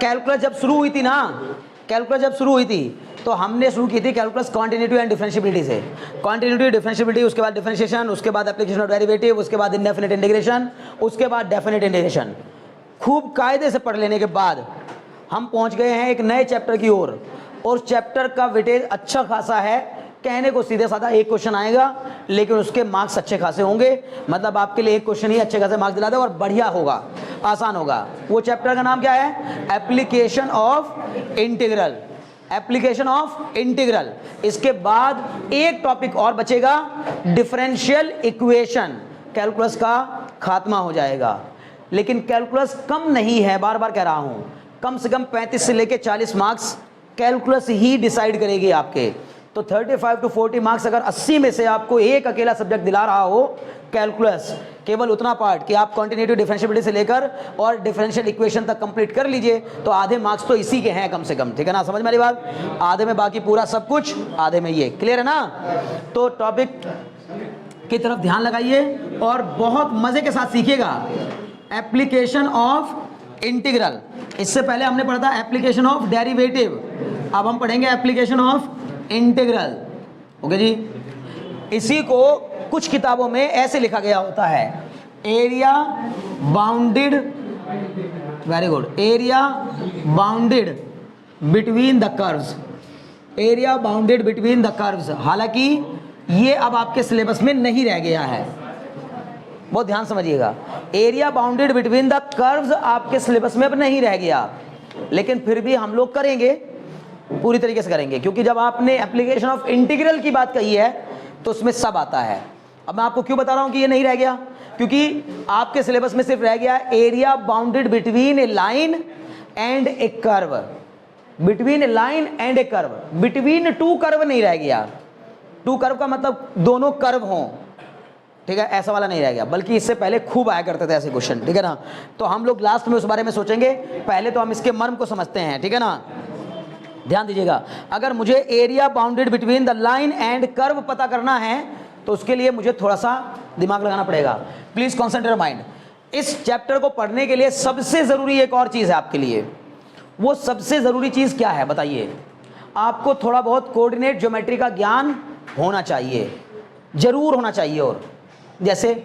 Calculus जब शुरू हुई थी ना, कैलकुलस जब शुरू हुई थी तो हमने शुरू की थी कैलकुलस कॉन्टिन्यूटी एंड डिफरेंशिएबिलिटी से। कॉन्टिन्यूटी, डिफरेंशिएबिलिटी, उसके बाद डिफरेंशिएशन, उसके बाद एप्लीकेशन ऑफ डेरिवेटिव, उसके बाद इंडेफिनिट इंटीग्रेशन, उसके बाद डेफिनिट इंटीग्रेशन। खूब कायदे से पढ़ लेने के बाद हम पहुंच गए हैं एक नए चैप्टर की ओर, और चैप्टर का वेटेज अच्छा खासा है। कहने को सीधे साधा एक क्वेश्चन आएगा, लेकिन उसके मार्क्स अच्छे खासे होंगे। मतलब आपके लिए एक क्वेश्चन ही अच्छे खासे मार्क्स दिला दे और बढ़िया होगा, आसान होगा। वो चैप्टर का नाम क्या है? Application of integral. Application of integral. इसके बाद एक टॉपिक और बचेगा, डिफरेंशियल इक्वेशन। कैलकुलस का खात्मा हो जाएगा। लेकिन कैलकुलस कम नहीं है, बार बार कह रहा हूं, कम से कम 35 से लेकर 40 मार्क्स कैलकुलस ही डिसाइड करेगी आपके। तो 35 to 40 मार्क्स अगर 80 में से आपको एक अकेला सब्जेक्ट दिला रहा हो कैलकुलस, केवल उतना पार्ट कि आप कॉन्टिन्यूटी डिफरेंशिएबिलिटी से लेकर और डिफरेंशियल इक्वेशन तक कंप्लीट कर लीजिए, तो आधे मार्क्स तो इसी के हैं कम से कम। ठीक है ना, समझ में आ रही बात? आधे में बाकी पूरा सब कुछ, आधे में ये। क्लियर है ना? तो टॉपिक की तरफ ध्यान लगाइए और बहुत मजे के साथ सीखिएगा। एप्लीकेशन ऑफ इंटीग्रल, इससे पहले हमने पढ़ा था एप्लीकेशन ऑफ डेरिवेटिव, अब हम पढ़ेंगे एप्लीकेशन ऑफ इंटीग्रल। ओके जी। इसी को कुछ किताबों में ऐसे लिखा गया होता है, area bounded, very good, area bounded between the curves, area bounded between the curves. हालांकि ये अब आपके सिलेबस में नहीं रह गया है, बहुत ध्यान समझिएगा। Area bounded between the curves आपके सिलेबस में अब नहीं रह गया, लेकिन फिर भी हम लोग करेंगे, पूरी तरीके से करेंगे, क्योंकि जब आपने एप्लीकेशन ऑफ इंटीग्रल की बात कही है तो उसमें सब आता है। अब मैं आपको क्यों बता रहा हूं कि ये नहीं रह गया, क्योंकि आपके सिलेबस में सिर्फ रह गया area bounded between A line and A curve, between A line and A curve, between two curve नहीं रह गया। टू कर्व का मतलब दोनों कर्व हों, ठीक है, ऐसा वाला नहीं रह गया, बल्कि इससे पहले खूब आया करते थे ऐसे क्वेश्चन। ठीक है ना, तो हम लोग लास्ट में उस बारे में सोचेंगे, पहले तो हम इसके मर्म को समझते हैं। ठीक है ना, ध्यान दीजिएगा। अगर मुझे area bounded between the line and curve पता करना है तो उसके लिए मुझे थोड़ा सा दिमाग लगाना पड़ेगा। Please concentrate mind. इस चैप्टर को पढ़ने के लिए सबसे जरूरी एक और चीज है आपके लिए। वो सबसे जरूरी चीज क्या है बताइए? आपको थोड़ा बहुत कोऑर्डिनेट ज्योमेट्री का ज्ञान होना चाहिए, जरूर होना चाहिए। और जैसे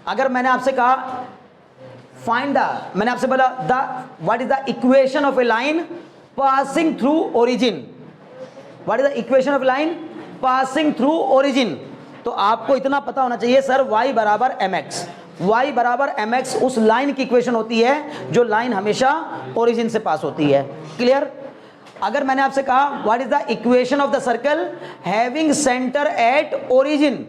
अगर मैंने आपसे कहा फाइंड द, मैंने आपसे बोला the what is the equation of A line passing through origin, what is the equation of line passing through origin, तो आपको इतना पता होना चाहिए सर y बराबर mx, y बराबर mx उस लाइन की इक्वेशन होती है जो लाइन हमेशा ओरिजिन से पास होती है। क्लियर? अगर मैंने आपसे कहा what is the equation of the circle having centre at origin,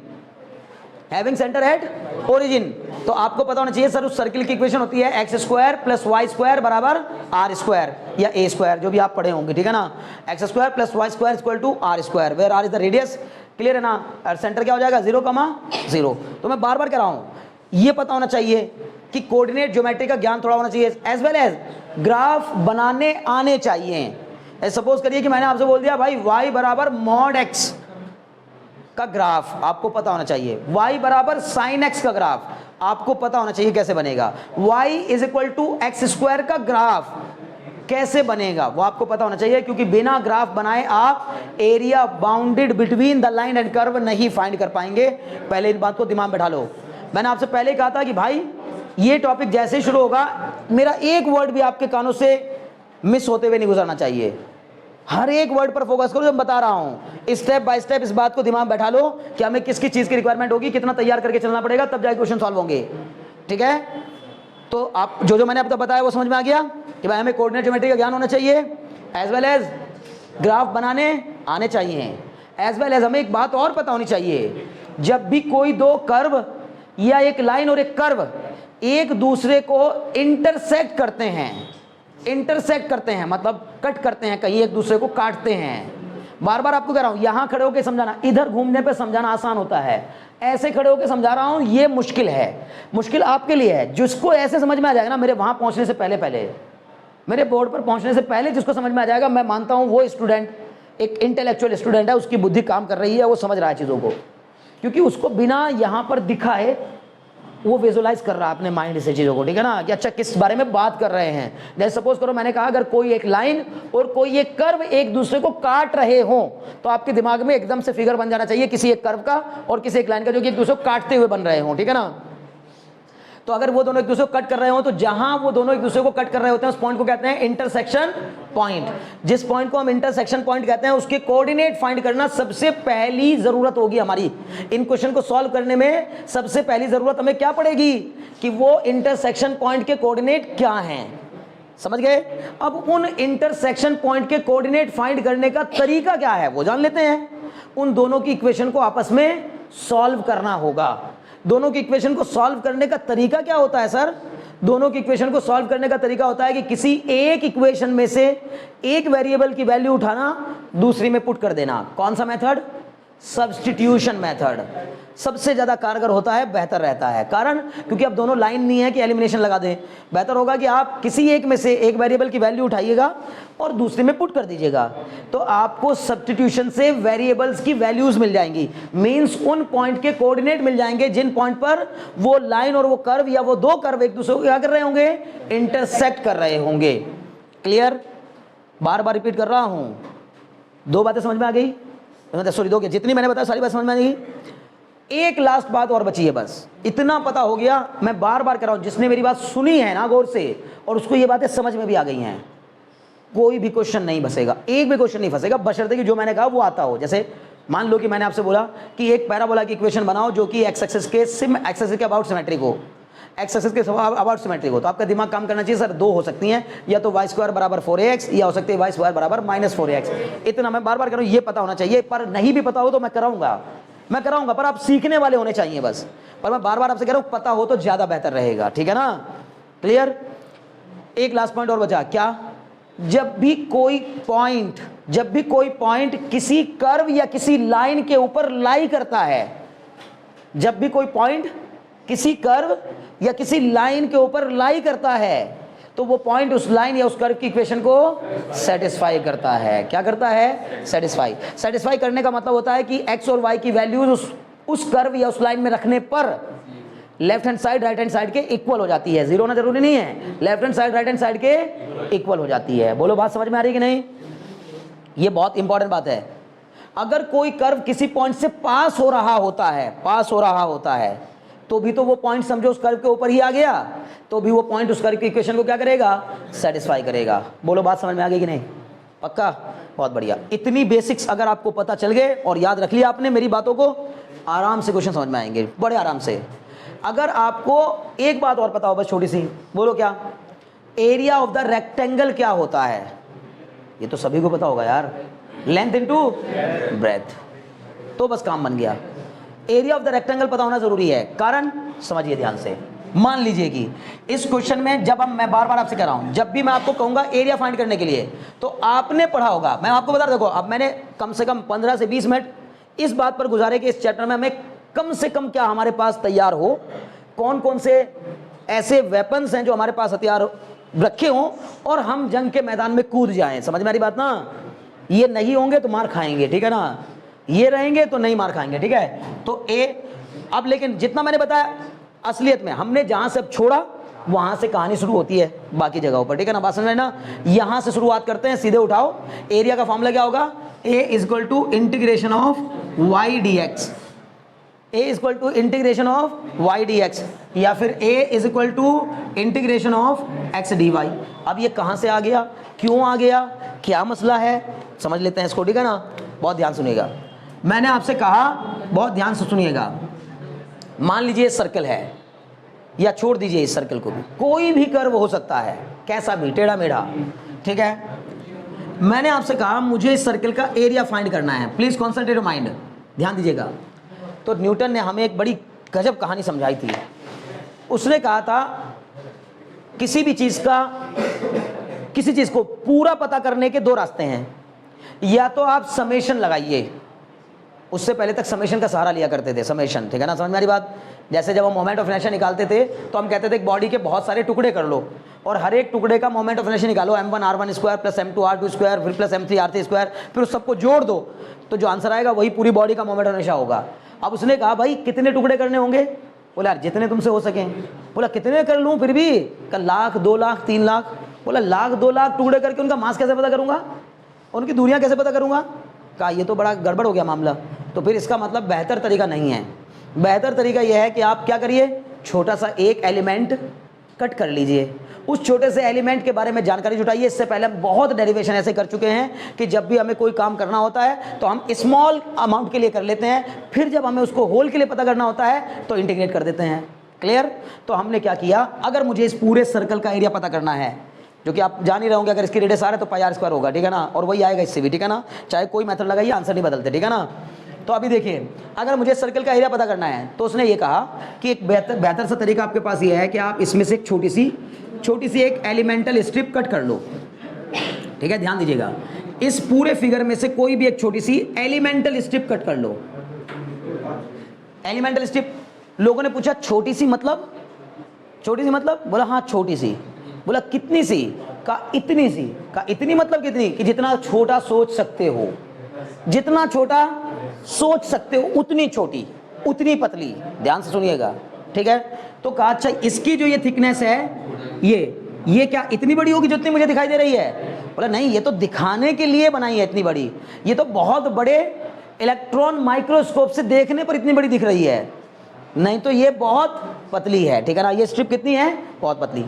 having centre at origin, तो आपको पता होना चाहिए सर उस सर्किल की इक्वेशन होती है x square plus y square बराबर आर स्क्वायर या ए स्क्वायर, जो भी आप पढ़े होंगे। ठीक है ना, x square plus y square equal to r square, where r is the radius. Clear है ना? और सेंटर क्या हो जाएगा? 0,0। तो मैं बार बार कह रहा हूं, ये पता होना चाहिए कि कोऑर्डिनेट ज्योमेट्री का ज्ञान थोड़ा होना चाहिए, एज वेल एज ग्राफ बनाने आने चाहिए। सपोज करिए कि मैंने आपसे बोल दिया भाई y बराबर मॉड x का ग्राफ आपको पता होना चाहिए, y बराबर साइन x का ग्राफ आपको पता होना चाहिए कैसे बनेगा, y is equal to x square का ग्राफ कैसे बनेगा वो आपको पता होना चाहिए, क्योंकि बिना ग्राफ बनाए आप area bounded between the line and curve नहीं फाइंड कर पाएंगे। पहले इन बात को दिमाग में बैठा लो। मैंने आपसे पहले कहा था कि भाई ये टॉपिक जैसे ही शुरू होगा मेरा एक वर्ड भी आपके कानों से मिस होते हुए नहीं गुजरना चाहिए, हर एक वर्ड पर फोकस करो जो मैं बता रहा हूं। स्टेप बाय स्टेप इस बात को दिमाग में बैठा लो कि हमें किसकी चीज की रिक्वायरमेंट होगी, कितना तैयार करके चलना पड़ेगा, तब जाके क्वेश्चन सॉल्व होंगे। ठीक है, तो आप जो मैंने अब तक बताया वो समझ में आ गया कि भाई हमें कोऑर्डिनेट ज्योमेट्री का ज्ञान होना चाहिए, एज वेल एज ग्राफ बनाने आने चाहिए, एज वेल एज हमें एक बात और पता होनी चाहिए, जब भी कोई दो कर्व या एक लाइन और एक कर्व एक दूसरे को इंटरसेक्ट करते हैं मतलब कट करते हैं, कहीं एक दूसरे को काटते हैं। बार बार आपको कह रहा हूं, यहां खड़े होकर समझाना, इधर घूमने पे समझाना आसान होता है, ऐसे खड़े होकर समझा रहा हूं ये मुश्किल है, मुश्किल आपके लिए है। जिसको ऐसे समझ में आ जाएगा ना, मेरे वहां पहुंचने से पहले मेरे बोर्ड पर पहुंचने से पहले जिसको समझ में आ जाएगा, मैं मानता हूं वो स्टूडेंट एक इंटेलेक्चुअल स्टूडेंट है, उसकी बुद्धि काम कर रही है, वो समझ रहा है चीज़ों को, क्योंकि उसको बिना यहाँ पर दिखाए वो विजुलाइज कर रहा है अपने माइंड से चीज़ों को, ठीक है ना, कि अच्छा किस बारे में बात कर रहे हैं। जैसे सपोज करो मैंने कहा अगर कोई एक लाइन और कोई एक कर्व एक दूसरे को काट रहे हो तो आपके दिमाग में एकदम से फिगर बन जाना चाहिए किसी एक कर्व का और किसी एक लाइन का जो कि एक दूसरे को काटते हुए बन रहे हो, ठीक है ना। तो अगर वो दोनों एक दूसरे को कट कर रहे हो तो जहां वो दोनों एक दूसरे को कट कर रहे होते हैं उस पॉइंट को कहते हैं इंटरसेक्शन पॉइंट। जिस पॉइंट को हम इंटरसेक्शन पॉइंट कहते हैं उसके कोऑर्डिनेट फाइंड करना सबसे पहली जरूरत होगी हमारी। इन क्वेश्चन को सॉल्व करने में सबसे पहली जरूरत हमें क्या पड़ेगी कि वो इंटरसेक्शन पॉइंट के कोऑर्डिनेट क्या हैं, समझ गए। अब उन इंटरसेक्शन पॉइंट के कोऑर्डिनेट फाइंड करने का तरीका क्या है वो जान लेते हैं। उन दोनों की इक्वेशन को आपस में सॉल्व करना होगा। दोनों की इक्वेशन को सॉल्व करने का तरीका क्या होता है सर? दोनों की इक्वेशन को सॉल्व करने का तरीका होता है कि किसी एक इक्वेशन में से एक वेरिएबल की वैल्यू उठाना दूसरी में पुट कर देना। कौन सा मेथड? सब्स्टिट्यूशन मेथड सबसे ज्यादा कारगर होता है, बेहतर रहता है। कारण क्योंकि अब दोनों लाइन नहीं है कि एलिमिनेशन लगा दें। बेहतर होगा कि आप किसी एक में से एक वेरिएबल की वैल्यू उठाइएगा और दूसरे में पुट कर दीजिएगा, तो आपको सब्स्टिट्यूशन से वेरिएबल्स की वैल्यूज मिल जाएंगी। मींस उन पॉइंट के कोऑर्डिनेट मिल जाएंगे जिन पॉइंट पर वो लाइन और वो कर्व या वो दो कर्व एक दूसरे को क्या कर रहे होंगे? इंटरसेक्ट कर रहे होंगे। क्लियर? बार बार रिपीट कर रहा हूं, दो बातें समझ में आ गई? सॉरी दो, जितनी मैंने बताया सारी बात समझ में आ गई। एक लास्ट बात और बची है, बस इतना पता हो गया। मैं बार बार कर रहा हूं, जिसने मेरी बात सुनी है ना गौर से और उसको ये बातें समझ में भी आ गई हैं, कोई भी क्वेश्चन नहीं फंसेगा, एक भी क्वेश्चन नहीं फंसेगा, बशर्ते कि जो मैंने कहा वो आता हो। जैसे मान लो कि मैंने आपसे बोला कि एक पैराबोला की इक्वेशन बनाओ जो कि एक्स एक्सिस के अबाउट सिमेट्रिक हो, एक्स एक्सिस के अबाउट सिमेट्रिक हो, तो आपका दिमाग काम करना चाहिए सर दो हो सकती हैं, या तो वाई स्क्वायर बराबर 4ax या हो सकती है वाई स्क्वायर बराबर -4ax। इतना मैं बार बार कर रहा हूं, ये पता होना चाहिए। पर नहीं भी पता हो तो मैं कराऊंगा, पर आप सीखने वाले होने चाहिए बस। पर मैं बार बार आपसे कह रहा हूं पता हो तो ज्यादा बेहतर रहेगा, ठीक है ना। क्लियर? एक लास्ट पॉइंट और बचा, क्या? जब भी कोई पॉइंट किसी कर्व या किसी लाइन के ऊपर लाई करता है, जब भी कोई पॉइंट किसी कर्व या किसी लाइन के ऊपर लाई करता है तो वो पॉइंट उस लाइन या उस कर्व की इक्वेशन को सेटिस्फाई करता है। क्या करता है? सेटिस्फाई करने का मतलब होता है कि एक्स और वाई की वैल्यूज उस कर्व या उस लाइन में रखने पर left hand side right hand side के इक्वल हो जाती है। जीरो होना जरूरी नहीं है, left hand side right hand side के इक्वल हो जाती है। बोलो बात समझ में आ रही कि नहीं? ये बहुत इंपॉर्टेंट बात है। अगर कोई कर्व किसी पॉइंट से पास हो रहा होता है तो भी तो वो पॉइंट समझो उस कर्व के ऊपर ही आ गया, तो भी वो पॉइंट उस कर्व की इक्वेशन को क्या करेगा? सेटिस्फाई करेगा। बोलो बात समझ में आ गई कि नहीं? पक्का? बहुत बढ़िया। इतनी बेसिक्स अगर आपको पता चल गए और याद रख लिया आपने मेरी बातों को, आराम से क्वेश्चन समझ में आएंगे, बड़े आराम से। अगर आपको एक बात और पता हो बस छोटी सी, बोलो क्या? एरिया ऑफ द रेक्टेंगल क्या होता है? ये तो सभी को पता होगा यार, लेंथ इनटू ब्रेथ, तो बस काम बन गया। एरिया ऑफ द रेक्टेंगल पता होना जरूरी है। कारण समझिए ध्यान से, मान लीजिए कि इस क्वेश्चन में जब मैं बार बार आपसे कह रहा हूं, जब भी मैं आपको कहूंगा एरिया फाइंड करने के लिए तो आपने पढ़ा होगा। मैं आपको बता, देखो अब मैंने कम से कम 15 से 20 मिनट इस बात पर गुजारे कि इस चैप्टर में हमें कम से कम क्या हमारे पास तैयार हो, कौन कौन से ऐसे वेपन्स हैं जो हमारे पास हथियार रखे हों और हम जंग के मैदान में कूद जाएं। समझ में आ रही बात ना? ये नहीं होंगे तो मार खाएंगे, ठीक है ना, ये रहेंगे तो नहीं मार खाएंगे, ठीक है। तो अब लेकिन जितना मैंने बताया असलियत में हमने जहां से अब छोड़ा वहां से कहानी शुरू होती है बाकी जगहों पर, ठीक है ना। बात समझ में ना? यहां से शुरुआत करते हैं, सीधे उठाओ। एरिया का फॉर्मूला क्या होगा? a equal to integration of y dx, a equal to integration of y dx, या फिर a is equal to integration of x dy। अब ये कहां से आ गया, क्यों आ गया, क्या मसला है, समझ लेते हैं इसको, ठीक है ना। बहुत ध्यान सुनिएगा, मैंने आपसे कहा बहुत ध्यान से सुनिएगा। मान लीजिए सर्कल है, या छोड़ दीजिए इस सर्कल को भी, कोई भी कर्व हो सकता है, कैसा भी, टेढ़ा मेढ़ा, ठीक है। मैंने आपसे कहा मुझे इस सर्कल का एरिया फाइंड करना है। प्लीज कॉन्सेंट्रेट योर माइंड, ध्यान दीजिएगा। तो न्यूटन ने हमें एक बड़ी गजब कहानी समझाई थी। उसने कहा था किसी भी चीज को पूरा पता करने के दो रास्ते हैं, या तो आप समेशन लगाइए, उससे पहले तक समेशन का सहारा लिया करते थे, समेशन, ठीक है ना, समझ में आ रही बात। जैसे जब हम मोमेंट ऑफ इनर्शिया निकालते थे तो हम कहते थे एक बॉडी के बहुत सारे टुकड़े कर लो और हर एक टुकड़े का मोमेंट ऑफ इनर्शिया निकालो, m1r1 square plus m2 r2 square फिर प्लस m3 r3 स्क्वायर, फिर उस सबको जोड़ दो तो जो आंसर आएगा वही पूरी बॉडी का मोमेंट ऑफ इनर्शिया होगा। अब उसने कहा भाई कितने टुकड़े करने होंगे? बोला यार जितने तुमसे हो सकें। बोला कितने कर लूँ फिर भी? कल लाख, 2 लाख, 3 लाख। बोला लाख 2 लाख टुकड़े करके उनका मांस कैसे पता करूँगा, उनकी दूरियाँ कैसे पता करूँगा? कहा ये तो बड़ा गड़बड़ हो गया मामला। तो फिर इसका मतलब बेहतर तरीका नहीं है। बेहतर तरीका यह है कि आप क्या करिए, छोटा सा एक एलिमेंट कट कर लीजिए, उस छोटे से एलिमेंट के बारे में जानकारी जुटाइए। इससे पहले हम बहुत डेरिवेशन ऐसे कर चुके हैं कि जब भी हमें कोई काम करना होता है तो हम स्मॉल अमाउंट के लिए कर लेते हैं, फिर जब हमें उसको होल के लिए पता करना होता है तो इंटीग्रेट कर देते हैं। क्लियर? तो हमने क्या किया, अगर मुझे इस पूरे सर्कल का एरिया पता करना है, जो कि आप जान ही रहे होंगे, अगर इसकी रेडियस आ रहा है तो पाई आर स्क्वायर होगा, ठीक है ना, और वही आएगा इससे भी, ठीक है ना, चाहे कोई मेथड लगाइए आंसर नहीं बदलते, ठीक है ना। तो अभी देखिए, अगर मुझे सर्कल का एरिया पता करना है तो उसने ये कहा कि एक बेहतर सा तरीका आपके पास ये है कि आप इसमें से एक छोटी सी एक एलिमेंटल स्ट्रिप कट कर लो, ठीक है। ध्यान दीजिएगा, इस पूरे फिगर में से कोई भी एक छोटी सी एलिमेंटल स्ट्रिप कट कर लो। एलिमेंटल स्ट्रिप, लोगों ने पूछा छोटी सी मतलब? छोटी सी मतलब? बोला हाँ छोटी सी। बोला कितनी सी? का इतनी सी। का इतनी मतलब कितनी? कि जितना छोटा सोच सकते हो, जितना छोटा सोच सकते हो उतनी छोटी, उतनी पतली। ध्यान से सुनिएगा, ठीक है। तो कहा अच्छा इसकी जो ये थिकनेस है, ये क्या इतनी बड़ी होगी जितनी मुझे दिखाई दे रही है? बोला नहीं, ये तो दिखाने के लिए बनाई है इतनी बड़ी, ये तो बहुत बड़े इलेक्ट्रॉन माइक्रोस्कोप से देखने पर इतनी बड़ी दिख रही है, नहीं तो ये बहुत पतली है, ठीक है ना। ये स्ट्रिप कितनी है? बहुत पतली।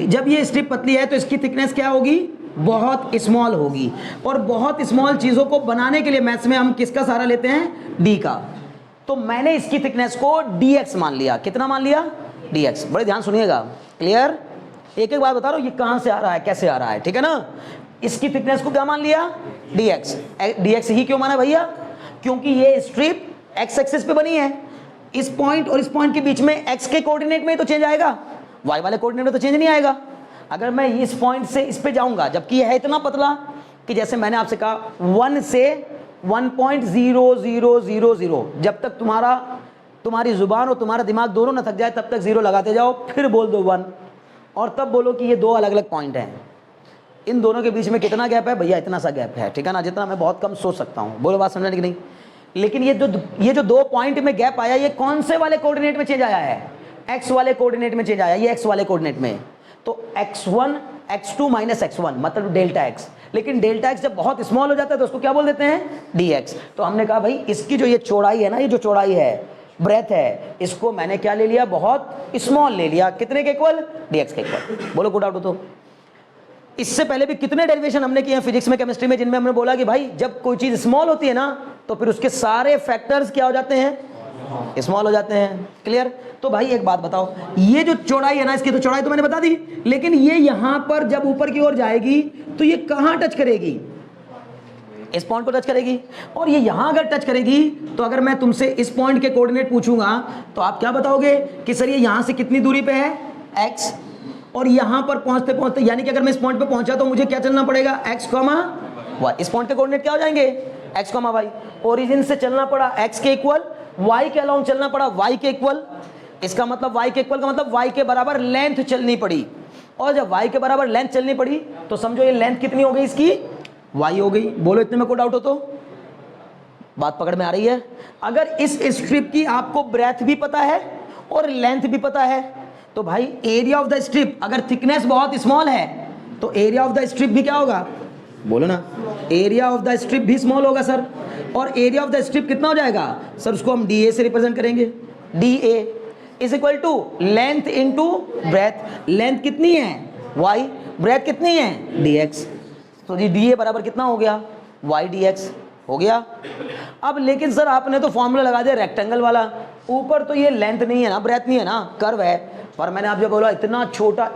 जब ये स्ट्रिप पतली है तो इसकी थिकनेस क्या होगी? बहुत स्मॉल होगी। और बहुत स्मॉल चीज़ों को बनाने के लिए मैथ्स में हम किसका सहारा लेते हैं? डी का। तो मैंने इसकी थिकनेस को dx मान लिया। कितना मान लिया? dx। बड़े ध्यान सुनिएगा, क्लियर? एक एक बात बता रहा हूँ, ये कहाँ से आ रहा है, कैसे आ रहा है, ठीक है ना। इसकी थिकनेस को क्या मान लिया? dx। dx ही क्यों माना भैया? क्योंकि ये स्ट्रिप x एक्सिस पे बनी है, इस पॉइंट और इस पॉइंट के बीच में x के कोऑर्डिनेट में तो चेंज आएगा, y वाले कोऑर्डिनेट में तो चेंज नहीं आएगा। अगर मैं इस पॉइंट से इस पे जाऊंगा, जबकि यह है इतना पतला कि जैसे मैंने आपसे कहा 1 से 1.0000, जब तक तुम्हारी जुबान और तुम्हारा दिमाग दोनों न थक जाए तब तक 0 लगाते जाओ, फिर बोल दो 1 और तब बोलो कि ये 2 अलग अलग पॉइंट हैं। इन दोनों के बीच में कितना गैप है भैया? इतना सा गैप है, ठीक है ना, जितना मैं बहुत कम सोच सकता हूँ। बोलो बात समझने की नहीं? लेकिन ये जो 2 पॉइंट में गैप आया, ये कौन से वाले कोऑर्डिनेट में चेंज आया है? x वाले कोऑर्डिनेट में चेंज आया, ये x वाले कोऑर्डिनेट में। तो x1 x2 माइनस x1 मतलब डेल्टा x। लेकिन डेल्टा x जब बहुत स्मॉल हो जाता है तो उसको क्या बोल देते हैं? dx। तो हमने कहा भाई इसकी जो ये चौड़ाई है ना, ये जो चौड़ाई है, ब्रेथ है, इसको मैंने क्या ले लिया? बहुत स्मॉल ले लिया। कितने के इक्वल? dx के इक्वल। बोलो गुड आउट। तो इससे पहले भी कितने डेरिवेशन हमने किए हैं फिजिक्स में, केमिस्ट्री में, जिनमें हमने बोला कि भाई जब कोई चीज स्मॉल होती है ना तो फिर उसके सारे फैक्टर्स क्या हो जाते हैं? स्मॉल हो जाते हैं। क्लियर? तो भाई एक बात बताओ, ये जो चौड़ाई है ना, इसकी तो चौड़ाई तो मैंने बता दी, लेकिन ये यहां पर जब ऊपर की ओर जाएगी तो ये कहां टच करेगी? इस पॉइंट को टच करेगी। और ये यहां अगर टच करेगी तो अगर मैं तुमसे इस पॉइंट के कोऑर्डिनेट पूछूंगा तो आप क्या बताओगे कि सर ये यहां से कितनी दूरी पे है? x। और यहां पर पहुंचते पहुंचते, यानी कि अगर मैं इस पॉइंट पे पहुंचा तो मुझे क्या चलना पड़ेगा? x, y। इस पॉइंट के कोऑर्डिनेट क्या हो जाएंगे? x, y। ओरिजिन से चलना पड़ा x के इक्वल, y के अलाउंग चलना पड़ा y के इक्वल। इसका मतलब y के इक्वल का मतलब y के बराबर लेंथ चलनी पड़ी। और जब y के बराबर लेंथ चलनी पड़ी तो समझो ये लेंथ कितनी हो गई? इसकी y हो गई। बोलो इतने में कोई डाउट हो तो? बात पकड़ में आ रही है? अगर इस स्ट्रिप की आपको ब्रेथ भी पता है और लेंथ भी पता है तो भाई एरिया ऑफ द स्ट्रिप, अगर थिकनेस बहुत स्मॉल है तो एरिया ऑफ द स्ट्रिप भी क्या होगा? बोलो ना, एरिया ऑफ द स्ट्रिप भी स्मॉल होगा सर। और एरिया ऑफ द स्ट्रिप कितना हो जाएगा सर? उसको हम dA से रिप्रेजेंट करेंगे। dA is equal to length into breadth. Length कितनी है? y। ब्रेथ कितनी है? dx। तो जी dA बराबर कितना हो गया? y dx हो गया। अब लेकिन सर आपने तो फॉर्मूला लगा दिया रेक्टेंगल वाला, ऊपर तो ये लेंथ नहीं है ना, ब्रेथ नहीं है ना, कर्व है। पर मैंने आप जब बोला इतना छोटा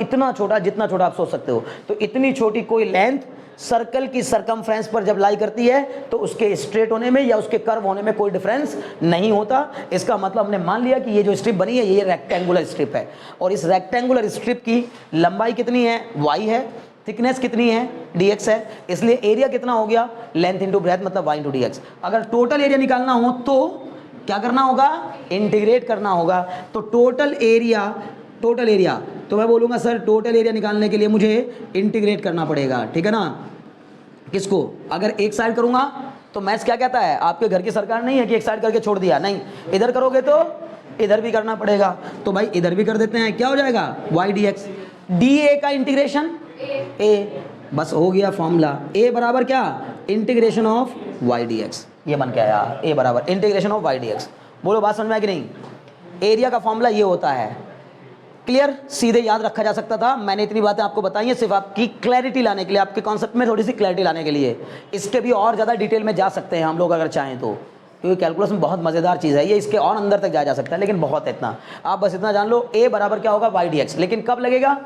जितना छोटा आप सोच सकते हो, तो इतनी छोटी कोई लेंथ सर्कल की सरकमफ्रेंस पर जब लाई करती है तो उसके स्ट्रेट होने में या उसके कर्व होने में कोई डिफरेंस नहीं होता। इसका मतलब हमने मान लिया कि ये जो स्ट्रिप बनी है ये रेक्टेंगुलर स्ट्रिप है, और इस रेक्टेंगुलर स्ट्रिप की लंबाई कितनी है? y है। थिकनेस कितनी है? dx है। इसलिए एरिया कितना हो गया? लेंथ इंटू ब्रेथ मतलब y इंटू dx। अगर टोटल एरिया निकालना हो तो क्या करना होगा? इंटीग्रेट करना होगा। तो टोटल एरिया तो मैं बोलूँगा सर टोटल एरिया निकालने के लिए मुझे इंटीग्रेट करना पड़ेगा, ठीक है ना। किसको? अगर एक साइड करूँगा तो मैथ्स क्या कहता है? आपके घर की सरकार नहीं है कि एक साइड करके छोड़ दिया, नहीं, इधर करोगे तो इधर भी करना पड़ेगा, तो भाई इधर भी कर देते हैं, क्या हो जाएगा y dx, dA का इंटीग्रेशन a, बस हो गया फॉर्मूला, a बराबर क्या, इंटीग्रेशन ऑफ y dx, ये बन के आया a बराबर इंटीग्रेशन ऑफ y dx। बोलो बात समझ में आई कि नहीं? एरिया का फॉर्मूला ये होता है, क्लियर, सीधे याद रखा जा सकता था। मैंने इतनी बातें आपको बताई हैं सिर्फ आपकी क्लैरिटी लाने के लिए, आपके कॉन्सेप्ट में थोड़ी सी क्लैरिटी लाने के लिए। इसके भी और ज़्यादा डिटेल में जा सकते हैं हम लोग अगर चाहें तो, क्योंकि कैलकुलस में बहुत मज़ेदार चीज़ है ये, इसके और अंदर तक जाया जा सकता है, लेकिन बहुत है इतना, आप बस इतना जान लो a बराबर क्या होगा y dx। लेकिन कब लगेगा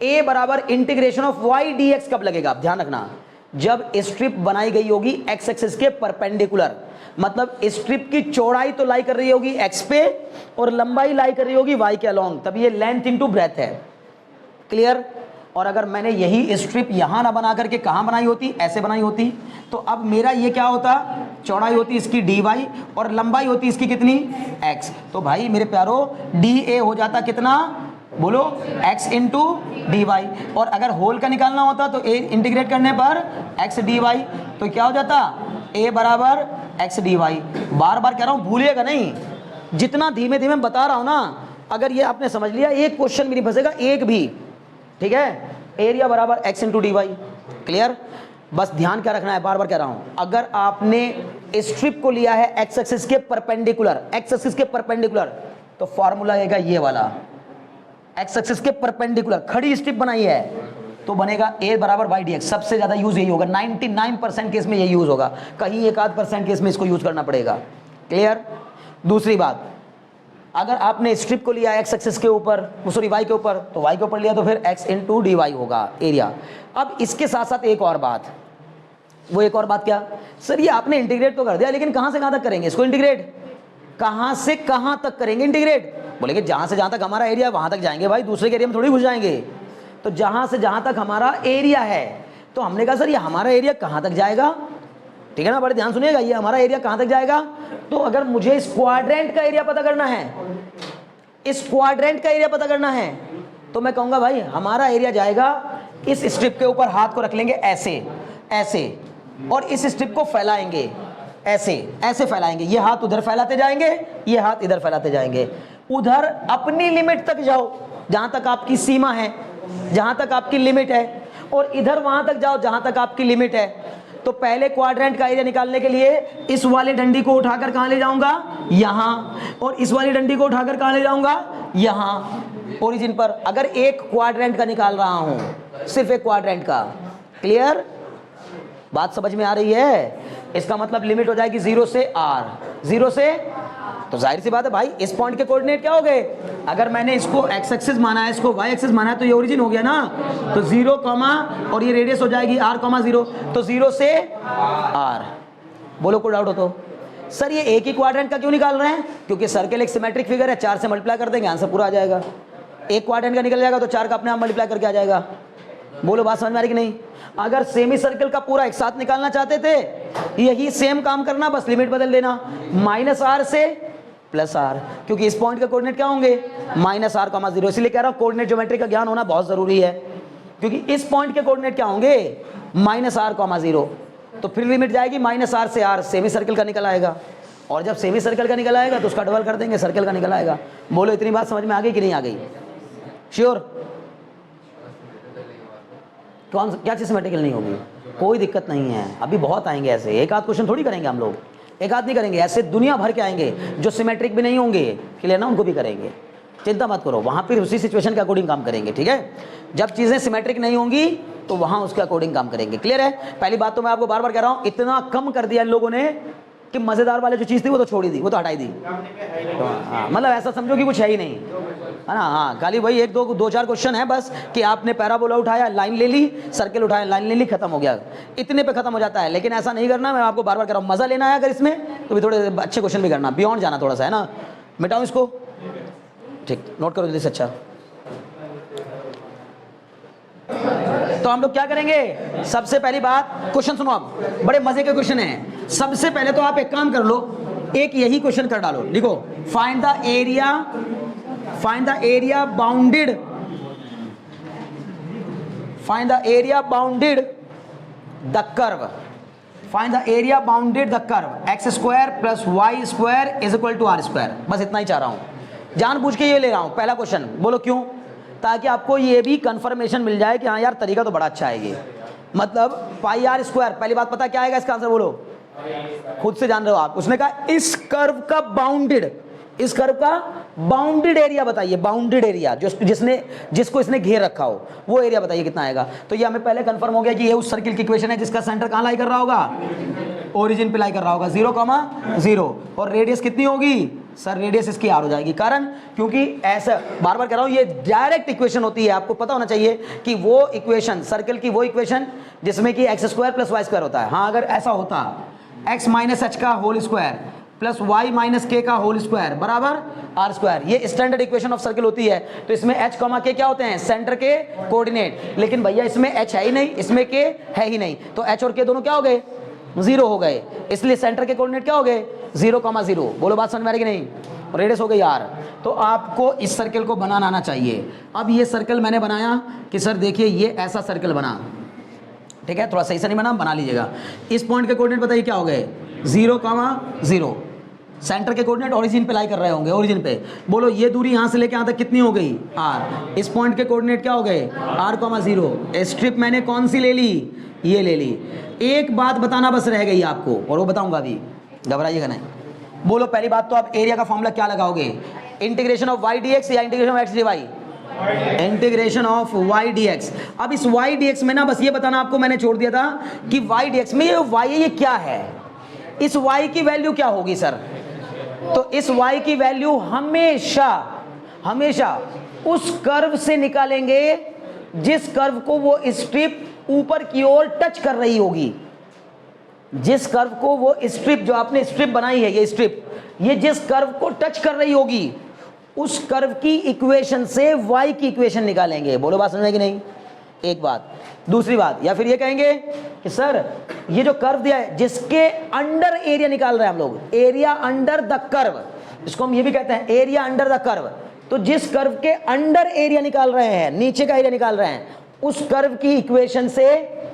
a बराबर इंटीग्रेशन ऑफ y dx, कब लगेगा आप ध्यान रखना, जब स्ट्रिप बनाई गई होगी x एक्सिस के परपेंडिकुलर, मतलब स्ट्रिप की चौड़ाई तो लाई कर रही होगी x पे और लंबाई लाई कर रही होगी y के अलोंग, तब ये लेंथ इनटू ब्रेथ है, क्लियर। और अगर मैंने यही स्ट्रिप यहां ना बना करके कहां बनाई होती, ऐसे बनाई होती, तो अब मेरा ये क्या होता, चौड़ाई होती इसकी dy और लंबाई होती इसकी कितनी, x। तो भाई मेरे प्यारो dA हो जाता कितना, बोलो x इंटू डी वाई, और अगर होल का निकालना होता तो a इंटीग्रेट करने पर x dy, तो क्या हो जाता a बराबर x dy। बार बार कह रहा हूं भूलिएगा नहीं, जितना धीमे धीमे बता रहा हूं ना, अगर ये आपने समझ लिया एक क्वेश्चन भी नहीं फंसेगा, एक भी, ठीक है। एरिया बराबर x into d y, clear. बस ध्यान क्या रखना है, बार बार कह रहा हूं, अगर आपने स्ट्रिप को लिया है x एक्सिस के परपेंडिकुलर, x एक्सिस के परपेंडिकुलर, तो फॉर्मूला आएगा ये वाला, x एक्सिस के परपेंडिकुलर खड़ी स्ट्रिप बनाई है तो बनेगा a बराबर y dx। सबसे ज्यादा यूज यही होगा, 99% केस में यही यूज होगा, कहीं 1-8% केस में इसको यूज करना पड़ेगा, क्लियर। दूसरी बात, अगर आपने स्ट्रिप को लिया x एक्सिस के ऊपर, सॉरी y के ऊपर, तो y के ऊपर लिया तो फिर x इंटू डी वाई होगा एरिया। अब इसके साथ साथ एक और बात, वो एक और बात क्या, सर ये आपने इंटीग्रेट तो कर दिया, लेकिन कहां से कहां तक करेंगे इसको इंटीग्रेट, कहां से कहां तक करेंगे इंटीग्रेट, बोलेंगे जहां से जहां तक हमारा एरिया वहां तक जाएंगे भाई, दूसरे के एरिया में थोड़ी घुस जाएंगे, तो जहां से जहां तक हमारा एरिया है, तो हमने कहा सर ये हमारा एरिया कहां तक जाएगा, ठीक है ना, बड़े ध्यान सुनिएगा, ये हमारा एरिया कहां तक जाएगा। तो अगर मुझे इस क्वाड्रेंट का एरिया पता करना है, इस क्वाड्रेंट का एरिया पता करना है, तो मैं कहूंगा भाई हमारा एरिया जाएगा, इस स्ट्रिप के ऊपर हाथ को रख लेंगे ऐसे ऐसे, और इस स्ट्रिप को फैलाएंगे ऐसे ऐसे फैलाएंगे, ये हाथ उधर फैलाते जाएंगे, ये हाथ इधर फैलाते जाएंगे, उधर अपनी लिमिट तक जाओ जहां तक आपकी सीमा है, जहां तक आपकी लिमिट है, और इधर वहां तक जाओ जहां तक आपकी लिमिट है। तो पहले क्वाड्रेंट का एरिया निकालने के लिए इस वाले डंडी को उठाकर कहां ले जाऊंगा, यहां, और इस वाली डंडी को उठाकर कहां ले जाऊंगा, यहां ओरिजिन पर। अगर एक क्वाड्रेंट का निकाल रहा हूं, सिर्फ एक क्वाड्रेंट का, क्लियर, बात समझ में आ रही है। इसका मतलब लिमिट हो जाएगी 0 से r, 0 से, तो जाहिर सी बात है भाई इस पॉइंट के कोऑर्डिनेट क्या हो गए, अगर मैंने इसको x एक्सिस माना है, इसको y एक्सिस माना है, तो ये ओरिजिन हो गया ना, तो 0 कॉमा और ये रेडियस हो जाएगी r कॉमा 0, तो 0 से r। बोलो कोई डाउट हो तो। सर ये एक ही क्वाड्रेंट का क्यों निकाल रहे हैं, क्योंकि सर्कल एक सिमेट्रिक फिगर है, 4 से मल्टीप्लाई कर देंगे आंसर पूरा आ जाएगा। एक क्वाड्रेंट का निकल जाएगा तो 4 का अपने आप मल्टीप्लाई करके आ जाएगा। बोलो बात समझ में आ रही कि नहीं। अगर सेमी सर्कल का पूरा एक साथ निकालना चाहते थे, यही सेम काम करना, बस लिमिट बदल देना, -r से +r, क्योंकि इस पॉइंट के कोऑर्डिनेट क्या होंगे, -r, 0। इसलिए कह रहा हूं कोऑर्डिनेट ज्योमेट्री का ज्ञान होना बहुत जरूरी है, क्योंकि इस पॉइंट के कोऑर्डिनेट क्या होंगे, -r, 0। तो फिर लिमिट जाएगी -r से r, सेमी सर्कल का निकल आएगा, और जब सेमी सर्कल का निकल आएगा तो उसका डबल कर देंगे, सर्कल का निकल आएगा। बोलो इतनी बात समझ में आ गई कि नहीं आ गई, श्योर। कौन क्या चीज़ सिमेट्रिकल नहीं होगी, कोई दिक्कत नहीं है, अभी बहुत आएंगे ऐसे, एक आध क्वेश्चन थोड़ी करेंगे हम लोग, एक आध नहीं करेंगे, ऐसे दुनिया भर के आएंगे जो सिमेट्रिक भी नहीं होंगे, क्लियर ना, उनको भी करेंगे, चिंता मत करो, वहाँ फिर उसी सिचुएशन के अकॉर्डिंग काम करेंगे, ठीक है। जब चीज़ें सिमेट्रिक नहीं होंगी तो वहाँ उसके अकॉर्डिंग काम करेंगे, क्लियर है। पहली बात तो मैं आपको बार बार कह रहा हूँ, इतना कम कर दिया इन लोगों ने कि मज़ेदार वाली जो चीज़ थी वो तो छोड़ ही दी, वो तो हटाई दी, तो हाँ, मतलब ऐसा समझो कि कुछ है ही नहीं, है ना। हाँ, खाली वही 1-2-4 क्वेश्चन है बस, कि आपने पैराबोला उठाया, लाइन ले ली, सर्कल उठाया, लाइन ले ली, खत्म हो गया, इतने पे खत्म हो जाता है। लेकिन ऐसा नहीं करना, मैं आपको बार बार कह रहा हूँ, मज़ा लेना है अगर इसमें तो भी थोड़े अच्छे क्वेश्चन भी करना, बियॉन्ड जाना थोड़ा सा, है ना। मिटाऊँ इसको, ठीक, नोट करो जल्दी से। अच्छा, तो हम लोग क्या करेंगे, सबसे पहली बात, क्वेश्चन सुनो आप, बड़े मजे के क्वेश्चन हैं। सबसे पहले तो आप एक काम कर लो, एक यही क्वेश्चन कर डालो, लिखो find the area bounded, find the area bounded the curve, find the area bounded the curve x² + y² = r²। बस इतना ही चाह रहा हूं, जानबूझ के ये ले रहा हूं पहला क्वेश्चन, बोलो क्यों? ताकि आपको ये भी कंफर्मेशन मिल जाए कि हाँ यार तरीका तो बड़ा अच्छा है ये। मतलब पाई आर स्क्वायर, पहली बात पता क्या आएगा इसका आंसर, बोलो खुद से जान रहे हो आप। उसने कहा इस कर्व का बाउंडेड, इस कर्व का बाउंडेड एरिया बताइए, बाउंडेड एरिया जिसको इसने घेर रखा हो वो एरिया बताइए कितना आएगा। तो ये हमें पहले कंफर्म हो गया कि ये उस सर्किल की इक्वेशन है जिसका सेंटर कहां लाई कर रहा होगा, ओरिजिन पे लाई कर रहा होगा, 0,0। और रेडियस कितनी होगी सर, रेडियस इसकी आर हो जाएगी। कारण क्योंकि ऐसा बार बार कह रहा हूं ये डायरेक्ट इक्वेशन होती है, आपको पता होना चाहिए कि वो इक्वेशन सर्कल की वो इक्वेशन जिसमें कि x square plus y square होता है। हाँ अगर ऐसा होता x माइनस एच का whole square plus y minus k का होल स्क्वायर बराबर आर स्क्वायर, ये स्टैंडर्ड इक्वेशन ऑफ सर्कल होती है। तो इसमें h कॉमा के क्या होते हैं, सेंटर के कोऑर्डिनेट। लेकिन भैया इसमें h है ही नहीं, इसमें के है ही नहीं, तो h और के दोनों क्या हो गए, 0 हो गए। इसलिए सेंटर के कोऑर्डिनेट क्या हो गए, 0,0। बोलो बात समझ में आ रही कि नहीं? रेडियस हो गई यार। तो आपको इस सर्कल को बनाना आना चाहिए। अब ये सर्कल मैंने बनाया कि सर देखिए ये ऐसा सर्कल बना, ठीक है, थोड़ा सही से नहीं बना लीजिएगा। इस पॉइंट के कोऑर्डिनेट बताइए क्या हो गए, 0,0। सेंटर के कोऑर्डिनेट ओरिजिन पे लाई कर रहे होंगे, ओरिजिन पे। बोलो ये दूरी यहाँ से लेके यहाँ तक कितनी हो गई, r। इस पॉइंट के कोऑर्डिनेट क्या हो गए, r,0। स्ट्रिप मैंने कौन सी ले ली, ये ले ली। एक बात बताना बस रह गई आपको, और वो बताऊंगा अभी, घबराइएगा नहीं। बोलो पहली बात तो आप एरिया का फॉर्मूला क्या लगाओगे, इंटीग्रेशन ऑफ y dx या integration of x dy, integration of y dx। अब इस y dx में ना बस ये बताना आपको मैंने छोड़ दिया था कि y dx में ये y है, ये क्या है, इस y की वैल्यू क्या होगी सर। तो इस y की वैल्यू हमेशा हमेशा उस कर्व से निकालेंगे जिस कर्व को वो स्ट्रिप ऊपर की ओर टच कर रही होगी। जिस कर्व को वो स्ट्रिप, जो आपने स्ट्रिप बनाई है ये स्ट्रिप, ये जिस कर्व को टच कर रही होगी उस कर्व की इक्वेशन से y की इक्वेशन निकालेंगे। बोलो बात समझ में कि नहीं? एक बात। दूसरी बात, या फिर ये कहेंगे कि सर ये जो कर्व दिया है जिसके अंडर एरिया निकाल रहे हैं हम लोग, एरिया अंडर द कर्व, इसको हम ये भी कहते हैं एरिया अंडर द कर्व। तो जिस कर्व के अंडर एरिया निकाल रहे हैं, नीचे का एरिया निकाल रहे हैं, उस कर्व की इक्वेशन से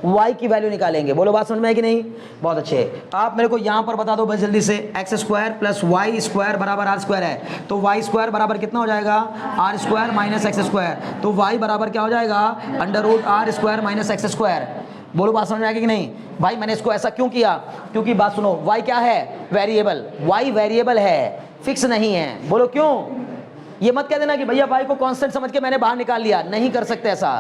y की वैल्यू निकालेंगे। बोलो बात समझ में है कि नहीं? बहुत अच्छे। आप मेरे को यहां पर बता दो बस जल्दी से, x square plus y square बराबर आर स्क्वायर है, तो वाई स्क्वायर बराबर कितना हो जाएगा, r square minus x square. तो वाई बराबर क्या हो जाएगा, under root r square minus x square. बोलो बात समझ में आएगी कि नहीं? भाई मैंने इसको ऐसा क्यों किया, क्योंकि बात सुनो, y क्या है, वेरिएबल, y वेरिएबल है, फिक्स नहीं है। बोलो क्यों? ये मत कह देना कि भैया y को कांस्टेंट समझ के मैंने बाहर निकाल लिया, नहीं कर सकते ऐसा।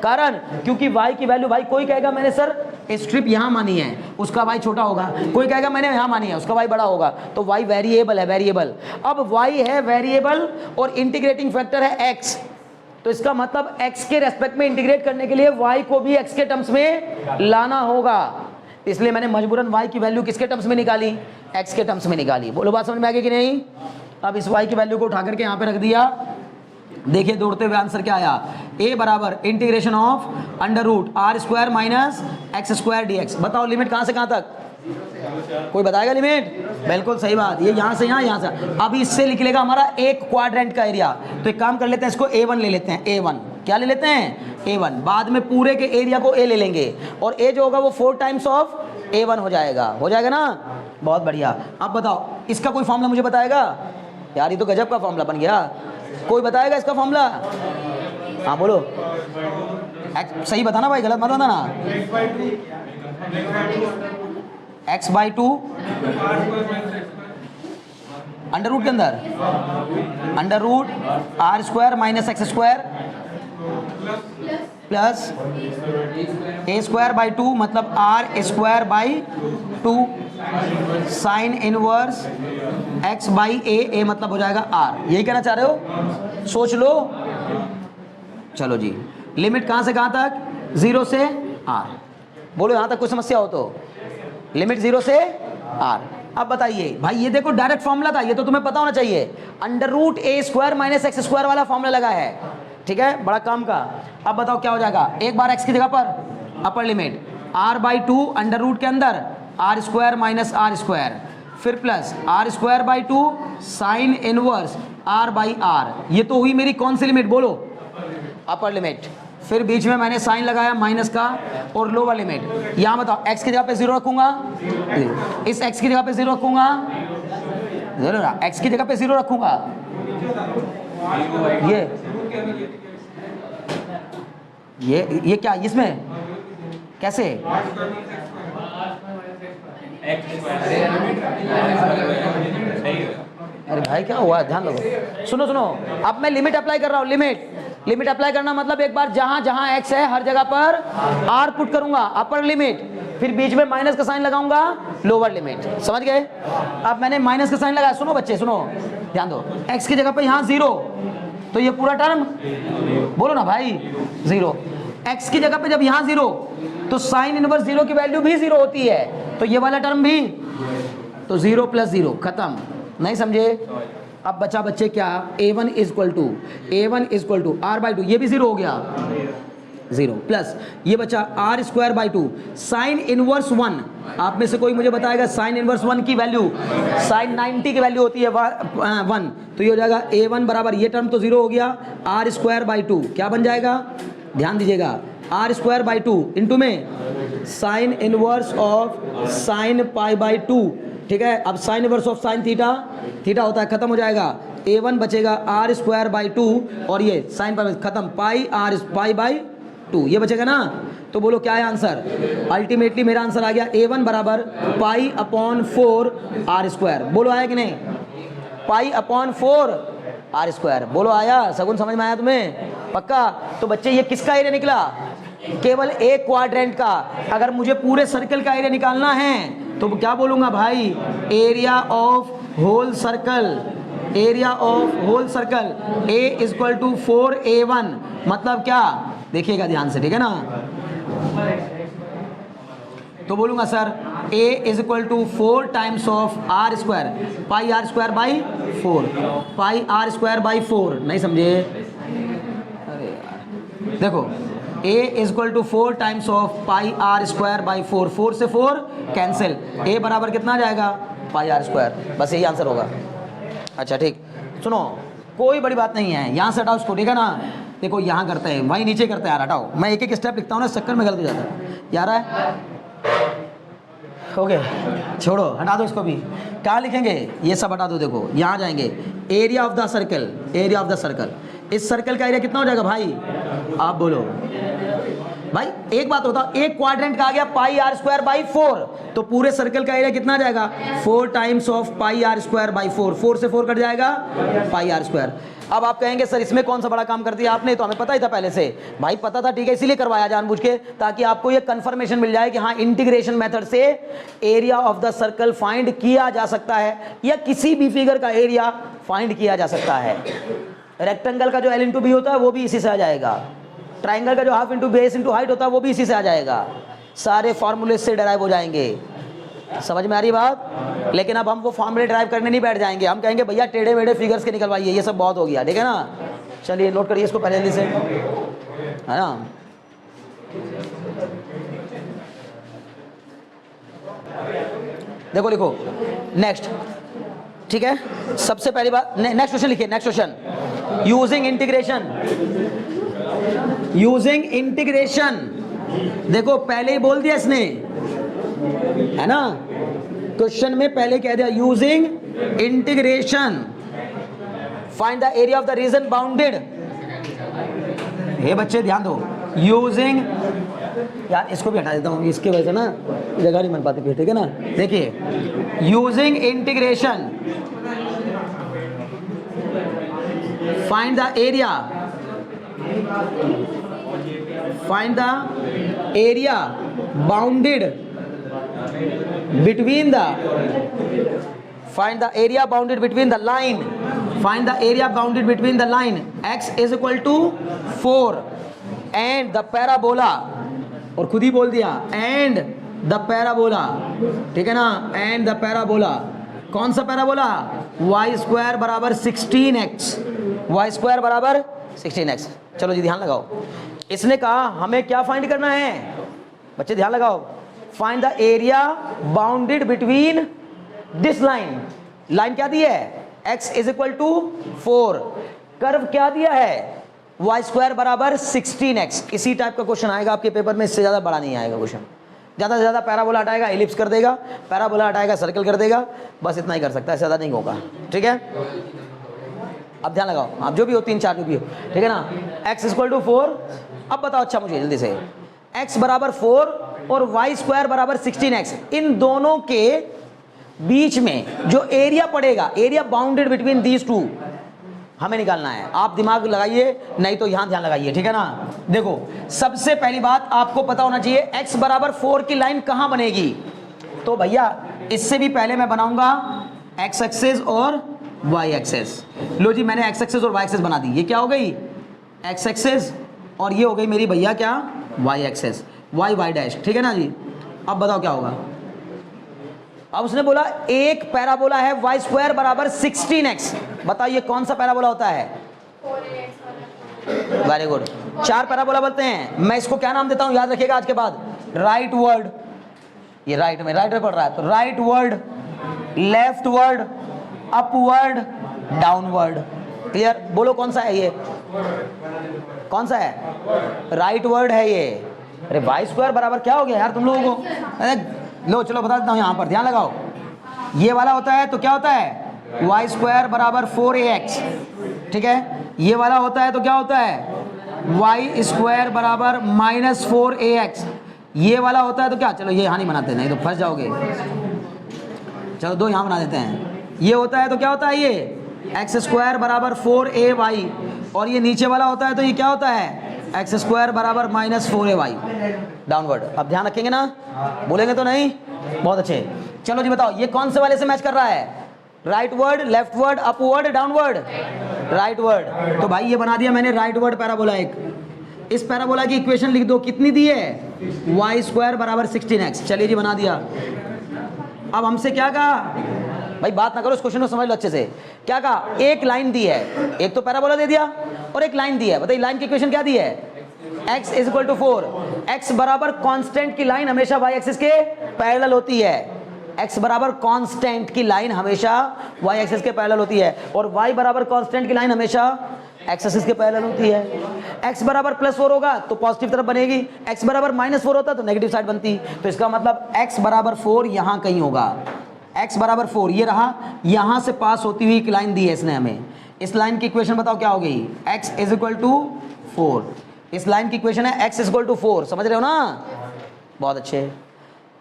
कारण क्योंकि y की वैल्यू, भाई कोई कहेगा मैंने सर स्ट्रिप यहाँ मानी है, उसका y छोटा होगा, कोई कहेगा मैंने यहाँ मानी है, उसका y बड़ा होगा। तो y वेरिएबल है, वेरिएबल। अब y है वेरिएबल और इंटीग्रेटिंग फैक्टर है x, तो इसका मतलब x के रेस्पेक्ट में इंटीग्रेट करने के लिए y को भी x के टर्म्स में लाना होगा। इसलिए मैंने मजबूरन y की वैल्यू किसके टर्म्स में निकाली, x के टर्म्स में निकाली। बोलो बात समझ में आ गई कि नहीं? अब इस y की वैल्यू को उठा करके यहाँ पे रख दिया। देखिए दौड़ते हुए आंसर क्या आया, a बराबर integration of under root r square minus x square dx। बताओ लिमिट कहाँ से कहाँ तक, कोई बताएगा लिमिट? बिल्कुल सही बात, ये यहाँ से यहाँ, यहाँ से। अब इससे निकलेगा हमारा एक क्वाड्रेंट का एरिया। तो एक काम कर लेते हैं, इसको a1 ले लेते हैं, a1 क्या ले लेते हैं, a1। बाद में पूरे के एरिया को a ले लेंगे और a जो होगा वो 4 टाइम्स ऑफ a1 हो जाएगा ना। बहुत बढ़िया। अब बताओ इसका कोई फॉर्मूला मुझे बताएगा? यार ये तो गजब का फॉर्मूला बन गया, कोई बताएगा इसका फॉर्मूला? हाँ बोलो, सही बताना भाई, गलत मत बताना। x/2 अंडर रूट के अंदर under root r square minus x square plus a square by 2, मतलब r square by 2 sine inverse x by a मतलब हो जाएगा r। यही कहना चाह रहे हो? सोच लो। चलो जी, लिमिट कहां से कहां तक, 0 से r। बोलो यहां तक कोई समस्या हो तो, लिमिट 0 से r। अब बताइए भाई, ये देखो डायरेक्ट फॉर्मूला था, ये तो तुम्हें पता होना चाहिए। अंडर रूट ए स्क्वायर माइनस एक्स स्क्वायर वाला फॉर्मूला लगा है, ठीक है, बड़ा काम का। अब बताओ क्या हो जाएगा, एक बार x की जगह पर upper limit r/2 under root के अंदर r square minus r square, फिर plus r square by 2 sine inverse r by r. ये तो हुई मेरी कौन सी लिमिट, बोलो, अपर लिमिट। फिर बीच में मैंने साइन लगाया माइनस का और लोअर लिमिट। यहाँ बताओ x की जगह पे 0 रखूंगा, इस x की जगह पे 0 रखूंगा, x की जगह पे 0 रखूंगा, ये क्या इसमें कैसे? अरे भाई क्या हुआ, ध्यान दो, सुनो सुनो, अब मैं लिमिट अप्लाई कर रहा हूँ। लिमिट अप्लाई करना मतलब एक बार जहां जहां x है हर जगह पर r पुट करूंगा, अपर लिमिट, फिर बीच में माइनस का साइन लगाऊंगा, लोअर लिमिट। समझ गए? अब मैंने माइनस का साइन लगाया, सुनो बच्चे सुनो, ध्यान दो, x की जगह पर यहां 0, तो ये पूरा टर्म, बोलो ना भाई 0। x की जगह पे जब यहां 0, तो साइन इनवर्स 0 की वैल्यू भी 0 होती है, तो ये वाला टर्म भी, तो 0 + 0 खत्म। नहीं समझे? अब बचा बच्चे क्या, a1 = r/2, ये भी 0 हो गया, 0 प्लस ये बचा r²/2 साइन इनवर्स 1। आप में से कोई मुझे बताएगा साइन इनवर्स 1 की वैल्यू, साइन 90 की वैल्यू होती है 1, तो ये हो जाएगा a1 बराबर, ये टर्म तो 0 हो गया, r²/2 क्या बन जाएगा, ध्यान दीजिएगा, r²/2 इंटू में साइन इनवर्स ऑफ साइन π/2। ठीक है, अब sine inverse of sine theta होता है, खत्म हो जाएगा, a1 बचेगा r²/2 और ये साइन पाई खत्म, π/2 ये बचेगा ना। तो बोलो क्या है आंसर? अल्टीमेटली मेरा आंसर आ गया a1 बराबर π/4 r²। बोलो आया कि नहीं? π/4 r²। बोलो आया? सगुन समझ में आया तुम्हें? पक्का? तो बच्चे ये किसका एरिया निकला? केवल एक क्वाड्रेंट का। अगर मुझे पूरे सर्कल का एरिया निकालना है तो क्या बोलूंगा भाई? Area of whole circle, area of whole circle A = 4a1, मतलब क्या? देखिएगा ध्यान से, ठीक है ना? तो बोलूंगा sir A = 4 times of r², πr²/4, πr²/4। नहीं समझे? अरे यार देखो, A = 4 टाइम्स ऑफ πr²/4, 4 से 4 कैंसिल, A बराबर कितना आ जाएगा? πr²। बस यही आंसर होगा। अच्छा ठीक, सुनो कोई बड़ी बात नहीं है, यहाँ से हटाओ इसको, ठीक है ना? देखो यहाँ करते हैं, वहीं नीचे करते हैं यार, हटाओ। मैं एक एक स्टेप लिखता हूँ ना, चक्कर में गलत हो जाता है यार। ओके छोड़ो, हटा दो इसको भी। कहाँ लिखेंगे? ये सब हटा दो। देखो यहाँ जाएंगे, area of the circle, area of the circle, इस सर्कल का एरिया कितना हो जाएगा भाई? आप बोलो भाई। एक बात होता, एक क्वाड्रेंट का आ गया πr²/4, तो पूरे सर्कल का एरिया कितना आ जाएगा? 4 टाइम्स ऑफ πr²/4, 4 से 4 कट जाएगा, πr²। अब आप कहेंगे सर इसमें कौन सा बड़ा काम कर दिया आपने? तो हमें पता ही था पहले से। भाई पता था, ठीक है, इसीलिए करवाया जानबूझ के, ताकि आपको ये कंफर्मेशन मिल जाए कि हाँ इंटीग्रेशन मेथड से area of the circle find किया जा सकता है, या किसी भी फिगर का एरिया फाइंड किया जा सकता है। रेक्टेंगल का जो L × B होता है वो भी इसी से आ जाएगा, ट्राइंगल का जो half into base into height होता है वो भी इसी से आ जाएगा, सारे फॉर्मूले से डराइव हो जाएंगे। समझ में आ रही बात? लेकिन अब हम वो फॉर्मूले ड्राइव करने नहीं बैठ जाएंगे, हम कहेंगे भैया टेढ़े मेढ़े फिगर्स के निकलवाइए, ये सब बहुत हो गया, ठीक है ना? चलिए नोट करिए इसको पहले जल्दी से, है ना? देखो लिखो नेक्स्ट, ठीक है? सबसे पहली बात, नेक्स्ट क्वेश्चन लिखिए, नेक्स्ट क्वेश्चन, यूजिंग इंटीग्रेशन। देखो पहले ही बोल दिया इसने, है ना? क्वेश्चन में पहले कह दिया using integration find the area of the region bounded. हे बच्चे ध्यान दो, यूजिंग, यार इसको भी हटा देता हूँ, इसके वजह से ना जगह नहीं बन पाती फिर, ठीक है ना? देखिए using integration find the area, find the area bounded between the, find the area bounded between the line, find the area bounded between the line x is equal to 4 and the parabola, और खुद ही बोल दिया and the parabola, ठीक है ना? and the parabola, कौन सा parabola? y² बराबर 16x, y² बराबर 16x। चलो जी ध्यान लगाओ, इसने कहा हमें क्या फाइंड करना है? बच्चे ध्यान लगाओ, find the area bounded between this line. Line क्या दी है? x = 4, कर्व क्या दिया है? y² बराबर 16x। इसी टाइप का क्वेश्चन आएगा आपके पेपर में, इससे ज़्यादा बड़ा नहीं आएगा क्वेश्चन। ज़्यादा से ज़्यादा पैराबोला हटाएगा एलिप्स कर देगा, पैराबोला हटाएगा सर्कल कर देगा, बस इतना ही कर सकता है, ज़्यादा नहीं होगा, ठीक है? अब ध्यान लगाओ, आप जो भी हो 3 4 जो भी हो, ठीक है ना। x equal to 4। अब बताओ अच्छा मुझे जल्दी से, x बराबर 4 और y स्क्वायर बराबर 16x, इन दोनों के बीच में जो एरिया पड़ेगा, area bounded between these two, हमें निकालना है। आप दिमाग लगाइए, नहीं तो यहां ध्यान लगाइए, ठीक है ना। देखो सबसे पहली बात आपको पता होना चाहिए x बराबर 4 की लाइन कहां बनेगी। तो भैया इससे भी पहले मैं बनाऊंगा x एक्सेस और y एक्सेस। लो जी मैंने x एक्सेस और y एक्सेस बना दी। ये क्या हो गई x एक्सेस और ये हो गई मेरी भैया क्या y एक्सेस, y डैश, ठीक है ना जी। अब बताओ क्या होगा। अब उसने बोला एक पैराबोला है y स्क्वायर बराबर 16x, बताइए कौन सा पैराबोला होता है। वेरी गुड, 4 पैराबोला बोलते हैं। मैं इसको क्या नाम देता हूं याद रखिएगा आज के बाद, राइट वर्ड, ये राइट में पढ़ रहा है तो right word, left word, upward, downward. Clear, बोलो कौन सा है ये, कौन सा है, राइट वर्ड है ये। अरे वाई स्क्वायर बराबर क्या हो गया यार तुम लोगों को। अरे लो चलो बता देता हूँ, यहाँ पर ध्यान लगाओ। ये वाला होता है तो क्या होता है वाई स्क्वायर बराबर 4ax, ठीक है। ये वाला होता है तो क्या होता है वाई स्क्वायर बराबर -4ax। ये वाला होता है तो क्या, चलो ये यहाँ नहीं बनाते, नहीं तो फंस जाओगे, चलो 2 यहाँ बना देते हैं। ये होता है तो क्या होता है ये एक्स स्क्वायर बराबर 4ay, और ये नीचे वाला होता है तो ये क्या होता है एक्स स्क्वायर बराबर -4ay डाउनवर्ड। अब ध्यान रखेंगे ना, बोलेंगे तो नहीं, बहुत अच्छे। चलो जी बताओ ये कौन से वाले से मैच कर रहा है, right word, left word, upward, downward, right word. तो भाई ये बना दिया मैंने राइट वर्ड पैराबोला एक। इस पैराबोला की इक्वेशन लिख दो, कितनी दी है वाई स्क्वायर बराबर 16x। चलिए जी बना दिया। अब हमसे क्या कहा भाई, बात ना करो, इस क्वेश्चन को समझ लो अच्छे से। क्या कहा, एक लाइन दी है, एक तो पैराबोला दे दिया और एक लाइन दी है। बताइए लाइन की इक्वेशन क्या दी है, x is equal to 4। x बराबर कांस्टेंट की लाइन हमेशा y एक्सिस के पैरेलल होती है। x बराबर कांस्टेंट की लाइन हमेशा y एक्सिस के पैरेलल होती है, और y बराबर कांस्टेंट की लाइन हमेशा x एक्सिस के पैरेलल होती है। x बराबर +4 होगा तो पॉजिटिव तरफ बनेगी, x बराबर -4 होता तो नेगेटिव साइड बनती। तो इसका मतलब x बराबर 4 यहाँ कहीं होगा। x बराबर 4 ये रहा, यहाँ से पास होती हुई एक लाइन दी है इसने हमें। इस लाइन की इक्वेशन बताओ क्या हो गई, x इज इक्वल टू 4। इस लाइन की इक्वेशन है x इज इक्वल टू 4, समझ रहे हो ना, बहुत अच्छे।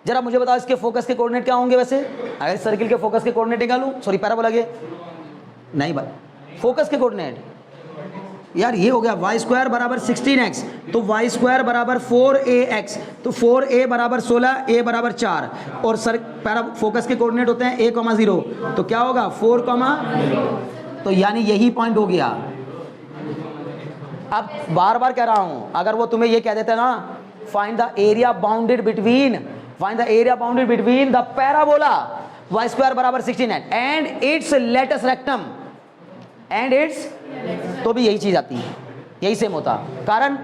जरा मुझे बताओ इसके फोकस के कोऑर्डिनेट क्या होंगे वैसे, अगर सर्किल के फोकस के कोऑर्डिनेट निकालूं, सॉरी पैराबोला के नहीं भाई, फोकस के कोऑर्डिनेट यार ये हो गया वाई स्क्वायर बराबर 16x, तो वाई स्क्वायर बराबर 4ax, तो 4a बराबर 16, a बराबर 4, और सर पैरा फोकस के कोऑर्डिनेट होते हैं a, 0, तो क्या होगा 4, तो यानी यही पॉइंट हो गया। अब बार बार कह रहा हूं, अगर वो तुम्हें ये कह देते ना find the area bounded between the parabola y square बराबर 16 and its latus rectum and its, तो भी यही चीज आती है, यही सेम होता। कारण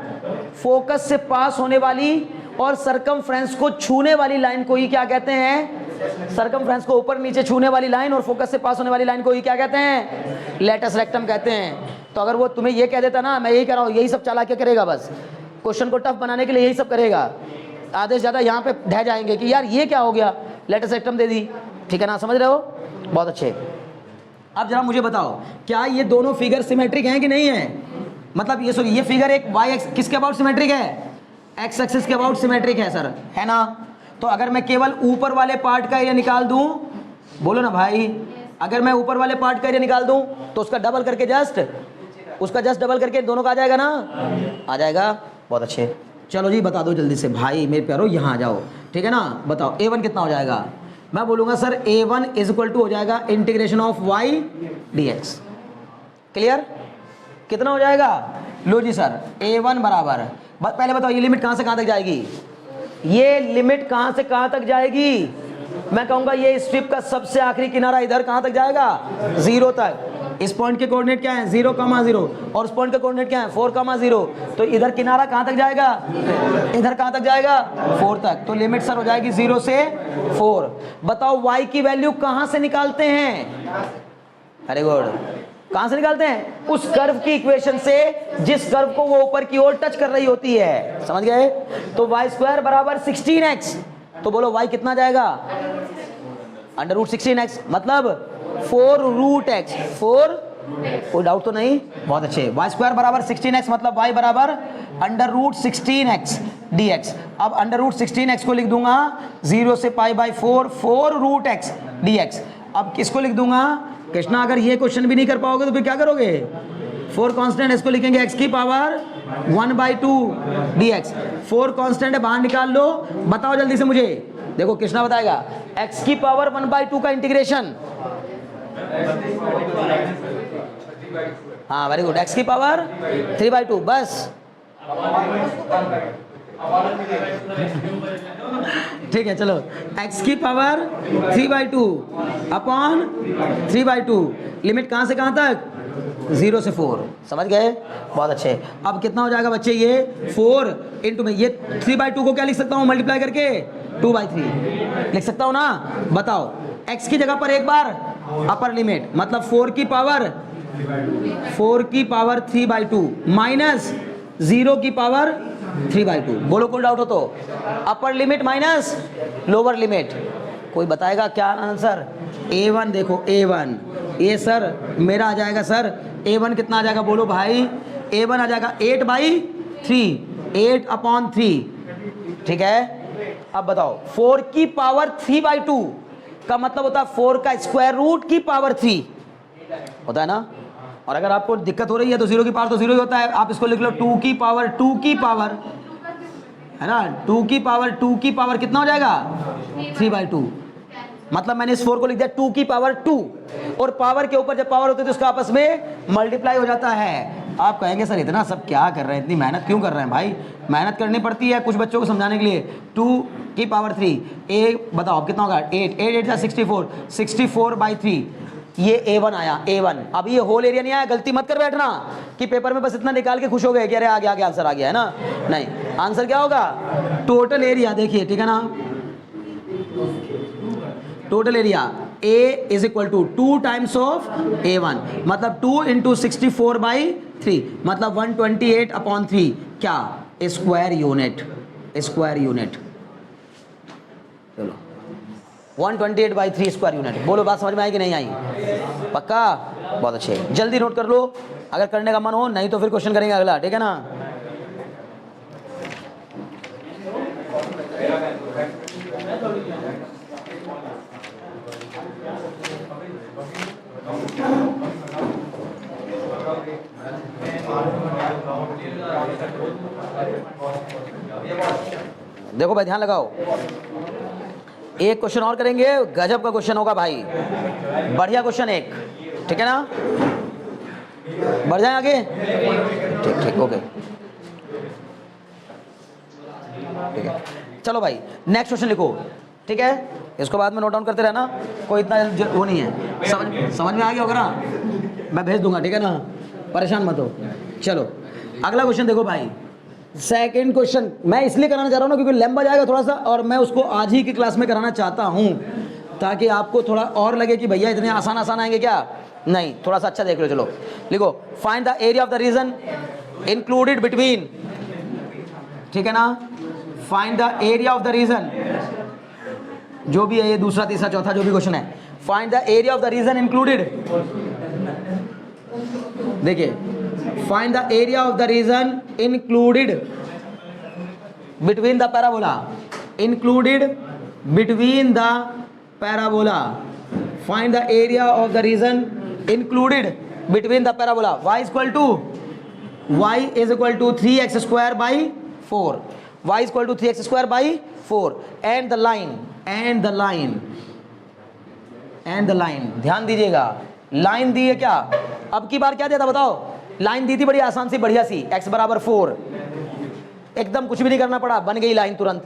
फोकस से पास होने वाली और सरकमफ्रेंस को छूने वाली लाइन को ही क्या कहते हैं, सरकमफ्रेंस को ऊपर नीचे छूने वाली लाइन और फोकस से पास होने वाली लाइन को ही क्या कहते हैं, लेटस रेक्टम कहते हैं। तो अगर वो तुम्हें ये कह देता ना, मैं यही कह रहा हूँ, यही सब चला के करेगा, बस क्वेश्चन को टफ बनाने के लिए यही सब करेगा। आधे से ज्यादा यहाँ पे ढह जाएंगे कि यार ये क्या हो गया, लेटस रेक्टम दे दी, ठीक है ना, समझ रहे हो, बहुत अच्छे। अब जरा मुझे बताओ क्या ये दोनों फिगर सिमेट्रिक हैं कि नहीं है, मतलब ये सॉरी ये फिगर एक वाई एक्स किसके अबाउट सिमेट्रिक है, एक्स एक्सिस के अबाउट सिमेट्रिक है सर, है ना। तो अगर मैं केवल ऊपर वाले पार्ट का एरिया निकाल दूं, बोलो ना भाई, अगर मैं ऊपर वाले पार्ट का एरिया निकाल दूं तो उसका डबल करके उसका जस्ट डबल करके दोनों का आ जाएगा ना, आ जाएगा, बहुत अच्छे। चलो जी बता दो जल्दी से भाई मेरे प्यारो, यहाँ आ जाओ, ठीक है ना। बताओ a1 कितना हो जाएगा, मैं बोलूंगा sir a1 is equal to हो जाएगा integration of y dx। Clear, कितना हो जाएगा, लो जी सर a1 बराबर, पहले बताओ ये लिमिट कहां से कहां तक जाएगी, ये लिमिट कहां से कहां तक जाएगी, मैं कहूंगा ये स्ट्रिप का सबसे आखिरी किनारा इधर कहां तक जाएगा, 0 तक। इस पॉइंट के कोऑर्डिनेट क्या है 0, 0, और इस पॉइंट के कोऑर्डिनेट क्या है 4, 0, तो इधर किनारा कहां तक जाएगा, इधर कहां तक जाएगा 4 तक। तो लिमिट सर हो जाएगी 0 से 4। बताओ y की वैल्यू कहां से निकालते हैं, अरे गुड, कहां से निकालते हैं, उस कर्व की इक्वेशन से जिस कर्व को वो ऊपर की ओर टच कर रही होती है, समझ गए। तो वाई स्क्वायर बराबर 16x, तो बोलो y कितना जाएगा, √16x, मतलब 4√x, 4 कोई डाउट तो नहीं? बहुत अच्छे। वाई स्क्वायर बराबर 16x मतलब y बराबर अंडर रूट 16x dx। अब अंडर रूट 16x को लिख दूंगा 0 से pi by 4 root x dx। अब किसको लिख दूंगा कृष्णा? अगर ये क्वेश्चन भी नहीं कर पाओगे तो फिर क्या करोगे? 4 कांस्टेंट, इसको लिखेंगे x की पावर 1/2 dx। 4 कांस्टेंट है, बाहर निकाल लो। बताओ जल्दी से मुझे, देखो कृष्णा बताएगा x की पावर 1/2 का इंटीग्रेशन। हाँ वेरी गुड, x की पावर 3/2 बस। ठीक है चलो, x की पावर 3/2 अपॉन 3/2, लिमिट कहाँ से कहाँ तक? 0 से 4। समझ गए? बहुत अच्छे। अब कितना हो जाएगा बच्चे? ये 4 इंटू में ये 3/2 को क्या लिख सकता हूँ मल्टीप्लाई करके? 2/3 लिख सकता हूँ ना? बताओ, x की जगह पर एक बार अपर लिमिट मतलब 4 की पावर 3/2 माइनस 0 की पावर 3/2। बोलो कोई डाउट हो तो? Upper limit minus lower limit. कोई बताएगा क्या आंसर? a1 देखो, a1 ये सर मेरा आ जाएगा सर a1 कितना आ जाएगा? बोलो भाई, a1 आ जाएगा 8/3, 8/3। ठीक है, अब बताओ 4 की पावर 3/2 का मतलब होता है 4 का स्क्वायर रूट की पावर 3 होता है ना। और अगर आपको दिक्कत हो रही है तो 0 की पावर तो 0 ही होता है। आप इसको लिख लो 2 की पावर है ना, 2 की पावर कितना हो जाएगा? 3/2। मतलब मैंने इस 4 को लिख दिया 2 की पावर 2, और पावर के ऊपर जब पावर होती है तो उसका आपस में मल्टीप्लाई हो जाता है। आप कहेंगे सर इतना सब क्या कर रहे हैं, इतनी मेहनत क्यों कर रहे हैं? भाई मेहनत करनी पड़ती है कुछ बच्चों को समझाने के लिए। 2 की पावर 3, ए बताओ कितना होगा? 8 8 64, 64/3। ये a1 आया, a1। अब ये होल एरिया नहीं आया, गलती मत कर बैठना कि पेपर में बस इतना निकाल के खुश हो गए कि अरे आ गया आंसर आ गया, है ना? नहीं, आंसर क्या होगा? Total area. देखिए ठीक है ना, total area A is equal to 2 times of A1 मतलब 2 इंटू 64/3 मतलब 128/3 क्या? Square unit. चलो 128/3 स्क्वायर यूनिट। बोलो बात समझ में आई कि नहीं आई? पक्का? बहुत अच्छे, जल्दी नोट कर लो अगर करने का मन हो, नहीं तो फिर क्वेश्चन करेंगे अगला। ठीक है ना? देखो भाई ध्यान लगाओ, एक क्वेश्चन और करेंगे, गजब का क्वेश्चन होगा भाई, बढ़िया क्वेश्चन एक। ठीक है ना? बढ़ जाए आगे? ठीक ओके ठीक है। चलो भाई नेक्स्ट क्वेश्चन लिखो। ठीक है, इसको बाद में नोट डाउन करते रहना, कोई इतना वो नहीं है। समझ में आ गया होगा ना? मैं भेज दूंगा। ठीक है ना? परेशान मत हो। चलो अगला क्वेश्चन देखो भाई, सेकंड क्वेश्चन मैं इसलिए कराना चाह रहा हूँ ना क्योंकि लंबा जाएगा थोड़ा सा, और मैं उसको आज ही की क्लास में कराना चाहता हूँ ताकि आपको थोड़ा और लगे कि भैया इतने आसान आएंगे क्या? नहीं, थोड़ा सा अच्छा देख लो। चलो लिखो, find the area of the region included between. ठीक है ना? Find the area of the region, जो भी है ये दूसरा तीसरा चौथा जो भी क्वेश्चन है, find the area of the region included. देखिए, find the area of the region included between the parabola, included between the parabola, find the area of the region included between the parabola। y is equal to 3x square by 4, y is equal to 3x square by 4 and the line ध्यान दीजिएगा, line दी है क्या? अब की बार क्या दिया था बताओ? लाइन दी थी बड़ी आसान सी बढ़िया सी, x बराबर 4, एकदम कुछ भी नहीं करना पड़ा, बन गई लाइन तुरंत।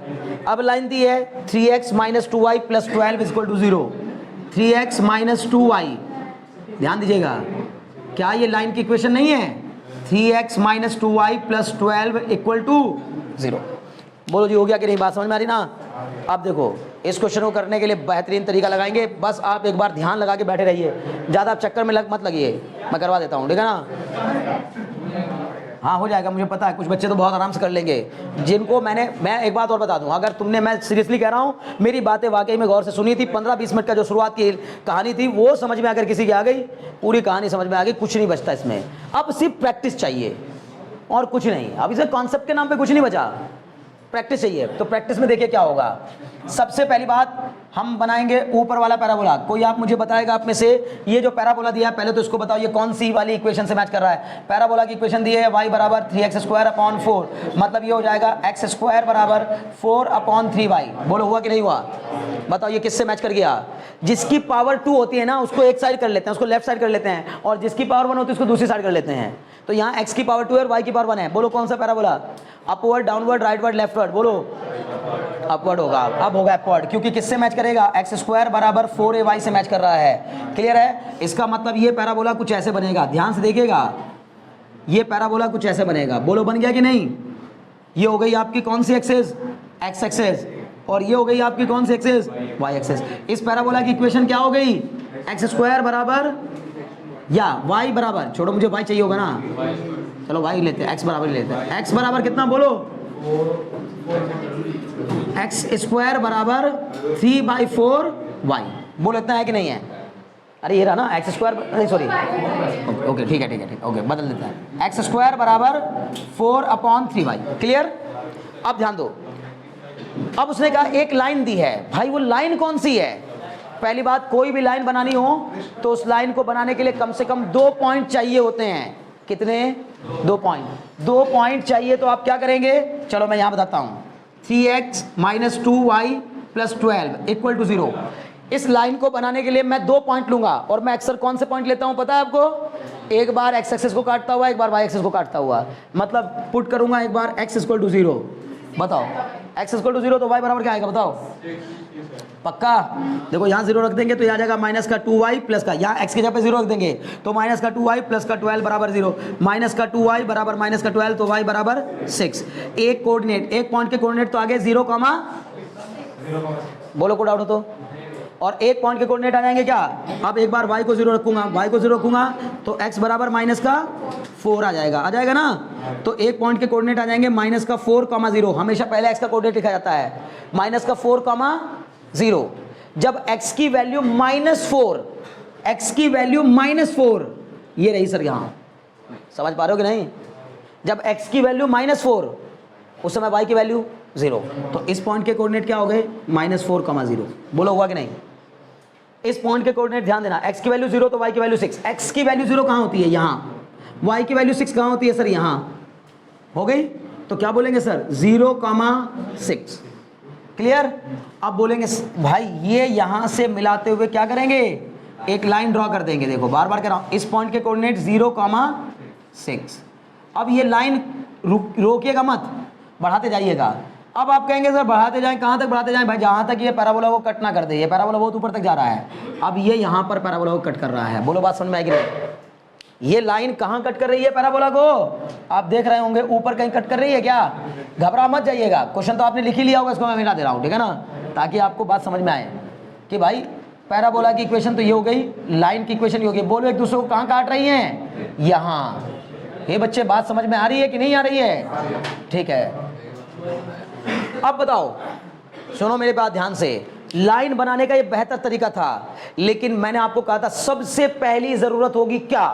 अब लाइन दी है 3x minus 2y plus 12 is equal to 0, 3x minus 2y। ध्यान दीजिएगा, क्या ये लाइन की इक्वेशन नहीं है? 3x minus 2y plus 12 equal to 0। बोलो जी हो गया कि नहीं? बात समझ में आ रही ना? अब देखो इस क्वेश्चन को करने के लिए बेहतरीन तरीका लगाएंगे, बस आप एक बार ध्यान लगा के बैठे रहिए, ज़्यादा आप चक्कर में मत लगिए, मैं करवा देता हूँ। ठीक है ना? हाँ हो जाएगा, मुझे पता है कुछ बच्चे तो बहुत आराम से कर लेंगे जिनको मैं एक बात और बता दूं, अगर तुमने, मैं सीरियसली कह रहा हूँ, मेरी बातें वाकई में गौर से सुनी थी, 15-20 मिनट का जो शुरुआत की कहानी थी वो समझ में अगर किसी की आ गई, पूरी कहानी समझ में आ गई, कुछ नहीं बचता इसमें। अब सिर्फ प्रैक्टिस चाहिए और कुछ नहीं। अब इसे कॉन्सेप्ट के नाम पे कुछ नहीं बचा, प्रैक्टिस चाहिए। तो प्रैक्टिस में देखिए क्या होगा। सबसे पहली बात हम बनाएंगे ऊपर वाला पैराबोला। कोई आप मुझे बताएगा आप में से, ये जो पैराबोला दिया है पहले तो इसको बताओ ये कौन सी वाली इक्वेशन से मैच कर रहा है। पैराबोला की इक्वेशन दी है y बराबर 3x² मतलब ये हो जाएगा x² बराबर 4/3y। बोलो हुआ कि नहीं हुआ, बताओ ये किससे मैच कर गया। जिसकी पावर 2 होती है ना उसको एक साइड कर लेते हैं, उसको लेफ्ट साइड कर लेते हैं, और जिसकी पावर 1 होती है उसको दूसरी साइड कर लेते हैं। तो यहाँ x की पावर 2 है और y की पावर 1 है। बोलो कौन सा parabola, upward, downward, rightward, leftward. बोलो अपवर्ड होगा, अब होगा अपवर्ड, क्योंकि किससे मैच करेगा, x² बराबर 4ay से मैच कर रहा है। क्लियर है, इसका मतलब ये पैराबोला कुछ ऐसे बनेगा, ध्यान से देखिएगा, ये पैराबोला कुछ ऐसे बनेगा। बोलो बन गया कि नहीं। ये हो गई आपकी कौन सी एक्सेस, x एक्सेस, और ये हो गई आपकी कौन सी एक्सेस, y एक्सेस। इस पैराबोला की इक्वेशन क्या हो गई, x² बराबर या y बराबर, छोड़ो मुझे y चाहिए होगा ना, चलो y लेते हैं, x बराबर लेते हैं। x बराबर कितना बोलो, x² बराबर 3/4y। बोलो इतना है कि नहीं है। अरे ये रहा ना x², नहीं सॉरी, ओके ठीक है ठीक है ठीक, ओके बदल देता है, x² बराबर 4/3y। क्लियर। अब ध्यान दो, अब उसने कहा एक लाइन दी है, भाई वो लाइन कौन सी है। पहली बात, कोई भी लाइन बनानी हो तो उस लाइन को बनाने के लिए कम से कम 2 पॉइंट चाहिए होते हैं। कितने, 2 पॉइंट। 2 पॉइंट चाहिए तो आप क्या करेंगे, चलो मैं यहां बताता हूं। 3x - 2y + 12 = 0। इस लाइन को बनाने के लिए मैं 2 पॉइंट लूंगा, और मैं अक्सर कौन से पॉइंट लेता हूं पता है आपको, एक बार x एक्सिस को काटता हुआ, एक बार y एक्सिस को काटता हुआ। मतलब पुट करूंगा एक बार x = 0, बताओ x = 0 तो y बराबर क्या आएगा बताओ, पक्का। देखो यहाँ 0 रख देंगे तो यह आ जाएगा -2y प्लस का, यहाँ x की जगह पे 0 रख देंगे तो -2y प्लस का 12 बराबर 0, -2y बराबर -12 तो y बराबर 6। एक कोऑर्डिनेट, एक पॉइंट के कोऑर्डिनेट तो आगे 0, बोलो को डाउट हो तो, और एक पॉइंट के कोऑर्डिनेट आ जाएंगे क्या। अब एक बार y को 0 रखूंगा, y को 0 रखूंगा तो x बराबर -4 आ जाएगा ना। तो एक पॉइंट के कोऑर्डिनेट आ जाएंगे -4, 0। हमेशा पहले x का कोऑर्डिनेट लिखा जाता है, -4, 0। जब x की वैल्यू -4, x की वैल्यू -4, ये रही सर यहां, समझ पा रहे हो कि नहीं। जब x की वैल्यू -4, उस समय y की वैल्यू 0, तो इस पॉइंट के कोऑर्डिनेट क्या हो गए, -4, 0। बोलो हुआ कि नहीं। इस पॉइंट के कोऑर्डिनेट ध्यान देना, x की वैल्यू 0 तो y की वैल्यू 6। x की वैल्यू 0 कहां होती है, यहां। y की वैल्यू 6 कहां होती है सर, यहां। हो गई, तो क्या बोलेंगे सर, 0, 6। क्लियर। अब बोलेंगे भाई ये यहां से मिलाते हुए क्या करेंगे, एक लाइन ड्रॉ कर देंगे। देखो बार बार कह रहा हूं, इस पॉइंट के कोऑर्डिनेट 0, 6। अब ये लाइन रोकिएगा मत, बढ़ाते जाइएगा। अब आप कहेंगे सर बढ़ाते जाएं, कहां तक बढ़ाते जाएं भाई, जहां तक ये पैराबोला को कट ना कर दे। ये पैराबोला बहुत ऊपर तक जा रहा है, अब ये यहां पर पैराबोला को कट कर रहा है। बोलो बात समझ में आएगी नहीं। ये लाइन कहां कट कर रही है पैराबोला को, आप देख रहे होंगे ऊपर कहीं कट कर रही है क्या। घबरा मत जाइएगा, क्वेश्चन तो आपने लिख ही लिया होगा, इसको मैं मिटा दे रहा हूं, ठीक है ना, ताकि आपको बात समझ में आए कि भाई पैराबोला की इक्वेशन तो ये हो गई, लाइन की इक्वेशन ये हो गई। बोलो एक दूसरे को कहां काट रही हैं, यहां। ये बच्चे बात समझ में आ रही है कि नहीं आ रही है, ठीक है। अब बताओ, सुनो मेरे बात ध्यान से। लाइन बनाने का ये बेहतर तरीका था, लेकिन मैंने आपको कहा था सबसे पहली जरूरत होगी क्या,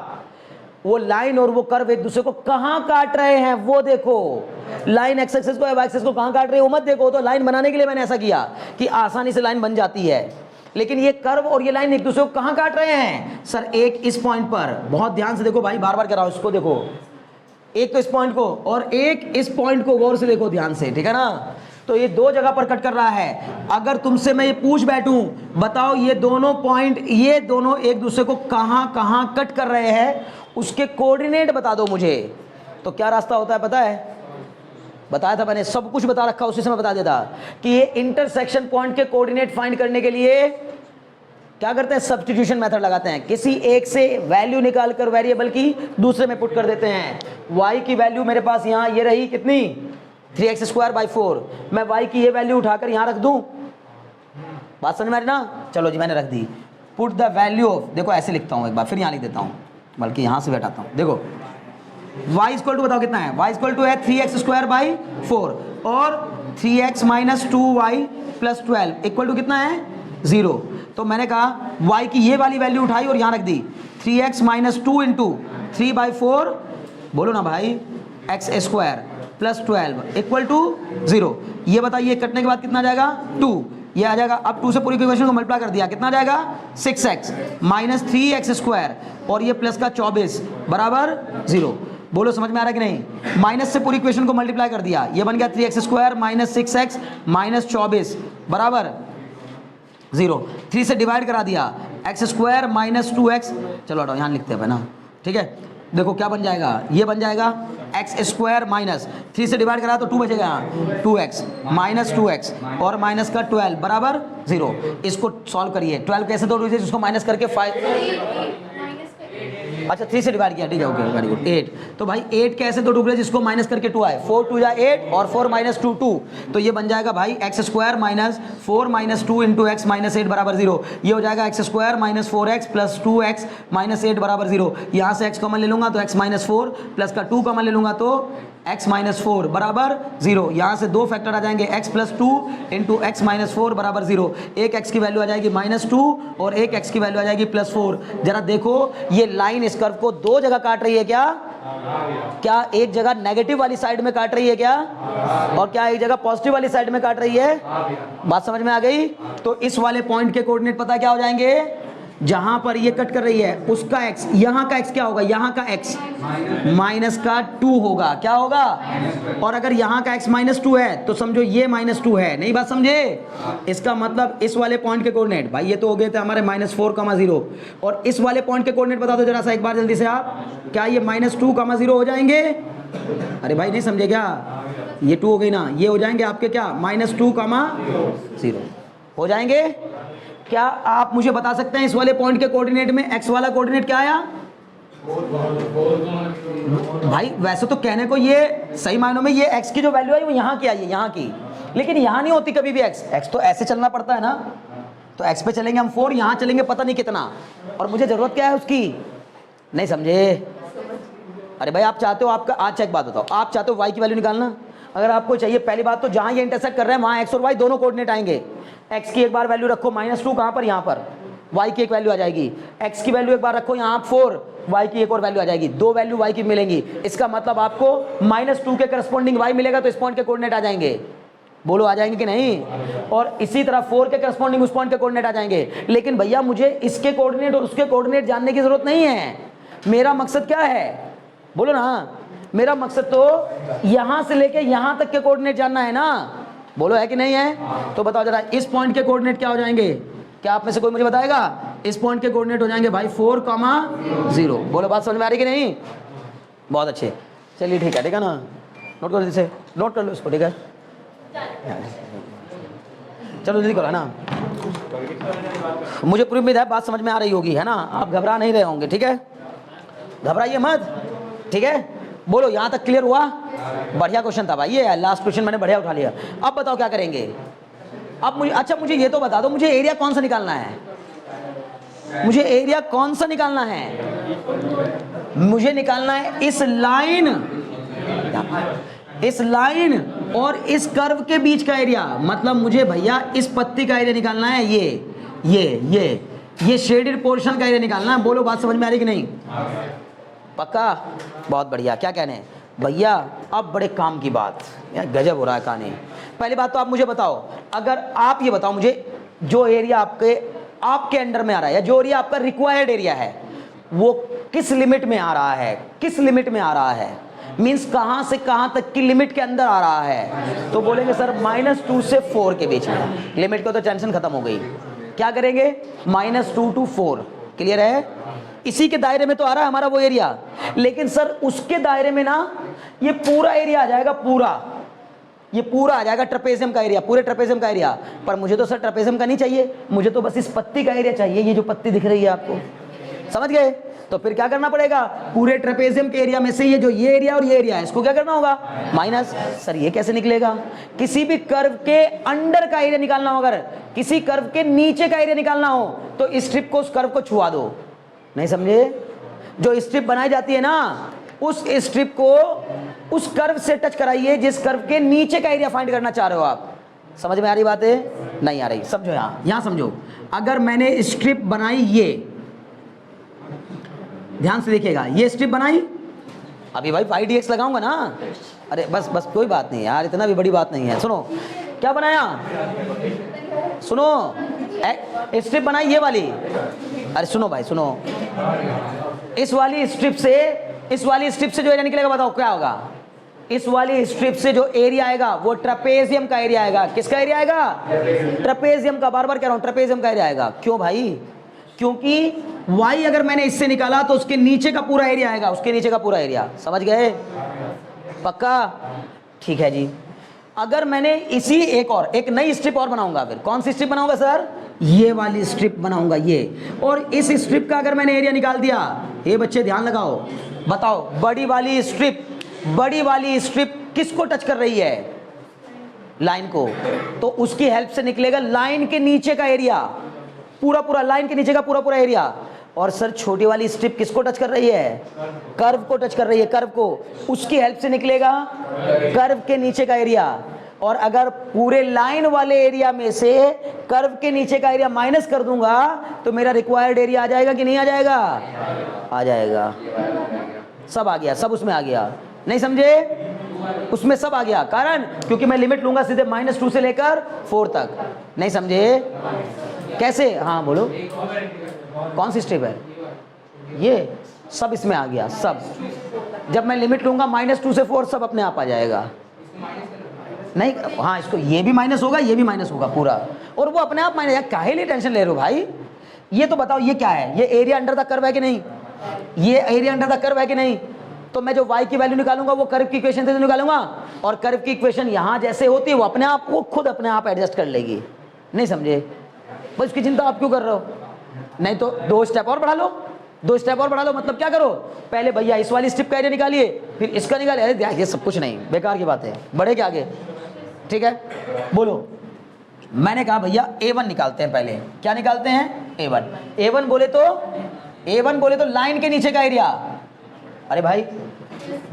वो लाइन और वो कर्व एक दूसरे को कहां काट रहे हैं वो देखो। लाइन एक्स एक्सिस को वाई एक्सिस को कहां काट रही है वो मत देखो। तो लाइन बनाने के लिए मैंने ऐसा किया कि आसानी से लाइन बन जाती है, लेकिन ये कर्व और ये लाइन एक दूसरे को कहां काट रहे हैं सर, एक इस पॉइंट पर। बहुत ध्यान से देखो भाई, बार बार कह रहा हूं, इसको देखो, एक तो इस पॉइंट को और एक इस पॉइंट को गौर से देखो ध्यान से, ठीक है ना। तो ये दो जगह पर कट कर रहा है। अगर तुमसे मैं ये पूछ बैठूं, बताओ ये दोनों पॉइंट, ये दोनों एक दूसरे को कहां कहां कट कर रहे हैं, उसके कोऑर्डिनेट बता दो मुझे। तो क्या रास्ता होता है पता है, बताया था मैंने, सब कुछ बता रखा, उसी से मैं बता देता कि ये इंटरसेक्शन पॉइंट के कोऑर्डिनेट फाइंड करने के लिए क्या करते हैं, सब्स्टिट्यूशन मेथड लगाते हैं। किसी एक से वैल्यू निकालकर वेरिएबल की दूसरे में पुट कर देते हैं। y की वैल्यू मेरे पास यहां ये रही कितनी, 3x²/4। मैं y की ये वैल्यू उठाकर यहां रख दूं, बात समझ में आ रही ना। चलो जी मैंने रख दी। पुट द वैल्यू ऑफ, देखो ऐसे लिखता हूं, एक बार फिर यहां लिख देता हूं, बल्कि यहां से बैठाता हूं। देखो y इक्वल टू बताओ कितना है, y इक्वल टू है 3x स्क्वायर बाई 4 और 3x minus 2y plus 12 equal to कितना है 0। तो मैंने कहा y की ये वाली वैल्यू उठाई और यहाँ रख दी 3x माइनस 2 इंटू 3/4 बोलो ना भाई x square plus 12 equal to 0। ये बताइए कटने के बाद कितना आ जाएगा 2, ये आ जाएगा। अब 2 से पूरी इक्वेशन को मल्टीप्लाई कर दिया कितना आ जाएगा 6x माइनस 3x स्क्वायर और ये प्लस का 24 बराबर 0। बोलो समझ में आ रहा है कि नहीं। माइनस से पूरी इक्वेशन को मल्टीप्लाई कर दिया, ये बन गया 3x square minus 6x minus 24 बराबर 0। 3 से डिवाइड करा दिया x स्क्वायर माइनस 2x, चलो हटाओ यहाँ लिखते हैं ना, ठीक है। देखो क्या बन जाएगा, ये बन जाएगा x स्क्वायर माइनस 3 से डिवाइड करा तो 2 बचेगा, 2x माइनस 2x और माइनस का 12 बराबर 0। इसको सॉल्व करिए, 12 कैसे दो डिजिट इसको माइनस करके 5, अच्छा 3 से डिवाइड किया, ठीक है, ओके वेरी गुड। 8, तो भाई 8 कैसे दो टुकड़े जिसको माइनस करके 2 आए, 4 2 8 और 4 माइनस 2 2, तो ये बन जाएगा भाई x square minus 4 minus 2 into x minus 8 बराबर 0। ये हो जाएगा x square minus 4x plus 2x minus 8 बराबर 0। यहाँ से x कॉमन ले लूंगा तो x माइनस 4 प्लस का 2 कॉमन ले लूंगा तो x माइनस 4 बराबर 0। यहाँ से दो फैक्टर आ जाएंगे x plus 2 into x minus 4 बराबर 0। एक x की वैल्यू आ जाएगी माइनस 2 और एक x की वैल्यू आ जाएगी प्लस 4। जरा देखो ये लाइन इस कर्व को दो जगह काट रही है क्या, क्या एक जगह नेगेटिव वाली साइड में काट रही है क्या, और क्या एक जगह पॉजिटिव वाली साइड में काट रही है। बात समझ में आ गई। तो इस वाले पॉइंट के कोऑर्डिनेट पता क्या हो जाएंगे, जहां पर ये कट कर रही है उसका x, यहां का x क्या होगा, यहां का x माइनस का 2 होगा, क्या होगा, और अगर यहां का x माइनस 2 है तो समझो ये माइनस 2 है, नहीं बात समझे। इसका मतलब इस वाले पॉइंट के कोऑर्डिनेट, भाई ये तो हो गए थे हमारे -4,0 और इस वाले पॉइंट के कोऑर्डिनेट बता दो जरा सा एक बार जल्दी से आप, क्या ये -2,0 हो जाएंगे। अरे भाई नहीं समझे क्या, ये 2 हो गई ना, ये हो जाएंगे आपके क्या -2,0 हो जाएंगे। क्या आप मुझे बता सकते हैं इस वाले पॉइंट के कोऑर्डिनेट में x वाला कोऑर्डिनेट क्या आया। भाई वैसे तो कहने को ये सही मायनों में ये x की जो वैल्यू है वो यहाँ की आई है, यहाँ की, लेकिन यहाँ नहीं होती कभी भी x तो ऐसे चलना पड़ता है ना, तो x पे चलेंगे हम 4, यहाँ चलेंगे पता नहीं कितना, और मुझे जरूरत क्या है उसकी, नहीं समझे। अरे भाई आप चाहते हो, आपका आज एक बात बताओ, आप चाहते हो y की वैल्यू निकालना, अगर आपको चाहिए पहली बात तो जहां ये इंटरसेक्ट कर रहे हैं वहां x और y दोनों कोऑर्डिनेट आएंगे। x की एक बार वैल्यू रखो -2 कहां पर, यहां पर, y की एक वैल्यू आ जाएगी, x की वैल्यू एक बार रखो यहां 4, y की एक और वैल्यू आ जाएगी, दो वैल्यू y की मिलेंगी। इसका मतलब आपको -2 के करस्पॉन्डिंग y मिलेगा तो इस पॉइंट के कोऑर्डिनेट आ जाएंगे, बोलो आ जाएंगे कि नहीं। और इसी तरह 4 के करस्पॉन्डिंग उस पॉइंट के कोऑर्डिनेट आ जाएंगे। लेकिन भैया मुझे इसके कोऑर्डिनेट और उसके कोऑर्डिनेट जानने की जरूरत नहीं है, मेरा मकसद क्या है, बोलो ना, मेरा मकसद तो यहां से लेके यहां तक के कोऑर्डिनेट जानना है ना, बोलो है कि नहीं है। तो बताओ जरा इस पॉइंट के कोऑर्डिनेट क्या हो जाएंगे, क्या आप में से कोई मुझे बताएगा। इस पॉइंट के कोऑर्डिनेट हो जाएंगे भाई 4,0। बोलो बात समझ में आ रही कि नहीं, बहुत अच्छे, चलिए ठीक है ना, नोट करो जैसे, नोट कर लो इसको, ठीक है, चलो जल्दी करो है ना, मुझे पूरी उम्मीद है बात समझ में आ रही होगी, है ना, आप घबरा नहीं रहे होंगे, ठीक है, घबराइए मत, ठीक है। बोलो यहाँ तक क्लियर हुआ, बढ़िया क्वेश्चन था भाई, ये लास्ट क्वेश्चन मैंने बढ़िया उठा लिया। अब बताओ क्या करेंगे, अब मुझे, अच्छा मुझे ये तो बता दो, मुझे एरिया कौन सा निकालना है, मुझे एरिया कौन सा निकालना है, मुझे निकालना है इस लाइन और इस कर्व के बीच का एरिया, मतलब मुझे भैया इस पत्ती का एरिया निकालना है, ये शेडेड पोर्शन का एरिया निकालना है। बोलो बात समझ में आ रही कि नहीं, पक्का, बहुत बढ़िया। क्या कहने भैया, अब बड़े काम की बात, यार गजब हो रहा है कहानी। पहली बात तो आप मुझे बताओ, अगर आप ये बताओ मुझे, जो एरिया आपके अंडर में आ रहा है, या जो एरिया आपका रिक्वायर्ड एरिया है, वो किस लिमिट में आ रहा है, किस लिमिट में आ रहा है, मीन्स कहां से कहां तक की लिमिट के अंदर आ रहा है। तो बोलेंगे सर -2 से 4 के बीच में, लिमिट को तो टेंशन खत्म हो गई। क्या करेंगे, -2 to 4, क्लियर है। इसी के दायरे में तो आ रहा है हमारा वो एरिया, लेकिन सर उसके दायरे में ना ये पूरा एरिया आ जाएगा, ये पूरा आ जाएगा ट्रेपेजियम का एरिया, पूरे ट्रेपेजियम का एरिया। पर मुझे तो सर ट्रेपेजियम का नहीं चाहिए, मुझे तो बस इस पत्ती का एरिया चाहिए, ये जो पत्ती दिख रही है आपको, समझ गए। तो फिर क्या करना पड़ेगा, पूरे ट्रेपेजियम के एरिया में से ये जो ये एरिया और ये एरिया है, इसको क्या करना होगा, माइनस। सर ये कैसे निकलेगा, किसी भी कर्व के अंडर का एरिया निकालना हो, अगर किसी कर्व के नीचे का एरिया निकालना हो तो इस स्ट्रिप को उस कर्व को छुआ दो, नहीं समझे। जो स्ट्रिप बनाई जाती है ना, उस स्ट्रिप को उस कर्व से टच कराइए जिस कर्व के नीचे का एरिया फाइंड करना चाह रहे हो आप। समझ में आ रही बात है? नहीं आ रही? समझो, यहां समझो। अगर मैंने स्ट्रिप बनाई, ये ध्यान से देखिएगा, ये स्ट्रिप बनाई, अभी भाई वाई डी एक्स लगाऊंगा ना, अरे बस बस कोई बात नहीं यार, इतना भी बड़ी बात नहीं है। सुनो क्या बनाया, सुनो स्ट्रिप बनाई ये वाली, अरे सुनो भाई सुनो, इस वाली स्ट्रिप से जो एरिया निकलेगा बताओ क्या होगा। इस वाली स्ट्रिप से जो एरिया आएगा वो ट्रेपेजियम का एरिया आएगा। किसका एरिया आएगा? ट्रेपेजियम का। बार बार कह रहा हूं, ट्रेपेजियम का एरिया आएगा। क्यों भाई? क्योंकि y अगर मैंने इससे निकाला तो उसके नीचे का पूरा एरिया आएगा, उसके नीचे का पूरा एरिया। समझ गए? पक्का? ठीक है जी। अगर मैंने इसी एक नई स्ट्रिप और बनाऊंगा, फिर कौन सी स्ट्रिप बनाऊंगा सर? ये वाली स्ट्रिप बनाऊंगा ये। और इस स्ट्रिप का अगर मैंने एरिया निकाल दिया, ये बच्चे ध्यान लगाओ, बताओ बड़ी वाली स्ट्रिप किसको टच कर रही है? लाइन को। तो उसकी हेल्प से निकलेगा लाइन के नीचे का एरिया, पूरा लाइन के नीचे का पूरा एरिया। और सर छोटी वाली स्ट्रिप किसको टच कर रही है? कर्व को टच कर रही है, कर्व को। उसकी हेल्प से निकलेगा कर्व के नीचे का एरिया। और अगर पूरे लाइन वाले एरिया में से कर्व के नीचे का एरिया माइनस कर दूंगा तो मेरा रिक्वायर्ड एरिया आ जाएगा कि नहीं आ जाएगा? आ जाएगा। सब आ गया, सब उसमें आ गया। नहीं समझे? उसमें सब आ गया। कारण क्योंकि मैं लिमिट लूंगा सीधे -2 से लेकर 4 तक। नहीं समझे? कैसे? हाँ बोलो, कौन सी स्ट्रिप है ये? सब इसमें आ गया, सब। जब मैं लिमिट लूंगा -2 से 4, सब अपने आप आ जाएगा। नहीं, हाँ इसको ये भी माइनस होगा, ये भी माइनस होगा पूरा, और वो अपने आप माइनस। यार काहे लिए टेंशन ले रहे हो भाई? ये तो बताओ ये क्या है? ये एरिया अंडर द कर्व है कि नहीं? ये एरिया अंडर द कर्व है कि नहीं? तो मैं जो y की वैल्यू निकालूंगा वो कर्व की इक्वेशन से निकालूंगा, और कर्व की इक्वेशन यहां जैसे होती है वो खुद अपने आप एडजस्ट कर लेगी। नहीं समझे? बस उसकी चिंता आप क्यों कर रहे हो? नहीं तो 2 स्टेप और बढ़ा लो, 2 स्टेप और बढ़ा लो। मतलब क्या करो, पहले भैया इस वाली स्ट्रिप का एरिया निकालिए, फिर इसका निकालिए। अरे ये सब कुछ नहीं, बेकार की बात है, बढ़े क्या आगे? ठीक है, बोलो। मैंने कहा भैया A1 निकालते हैं पहले। क्या निकालते हैं? A1 बोले तो लाइन के नीचे का एरिया। अरे भाई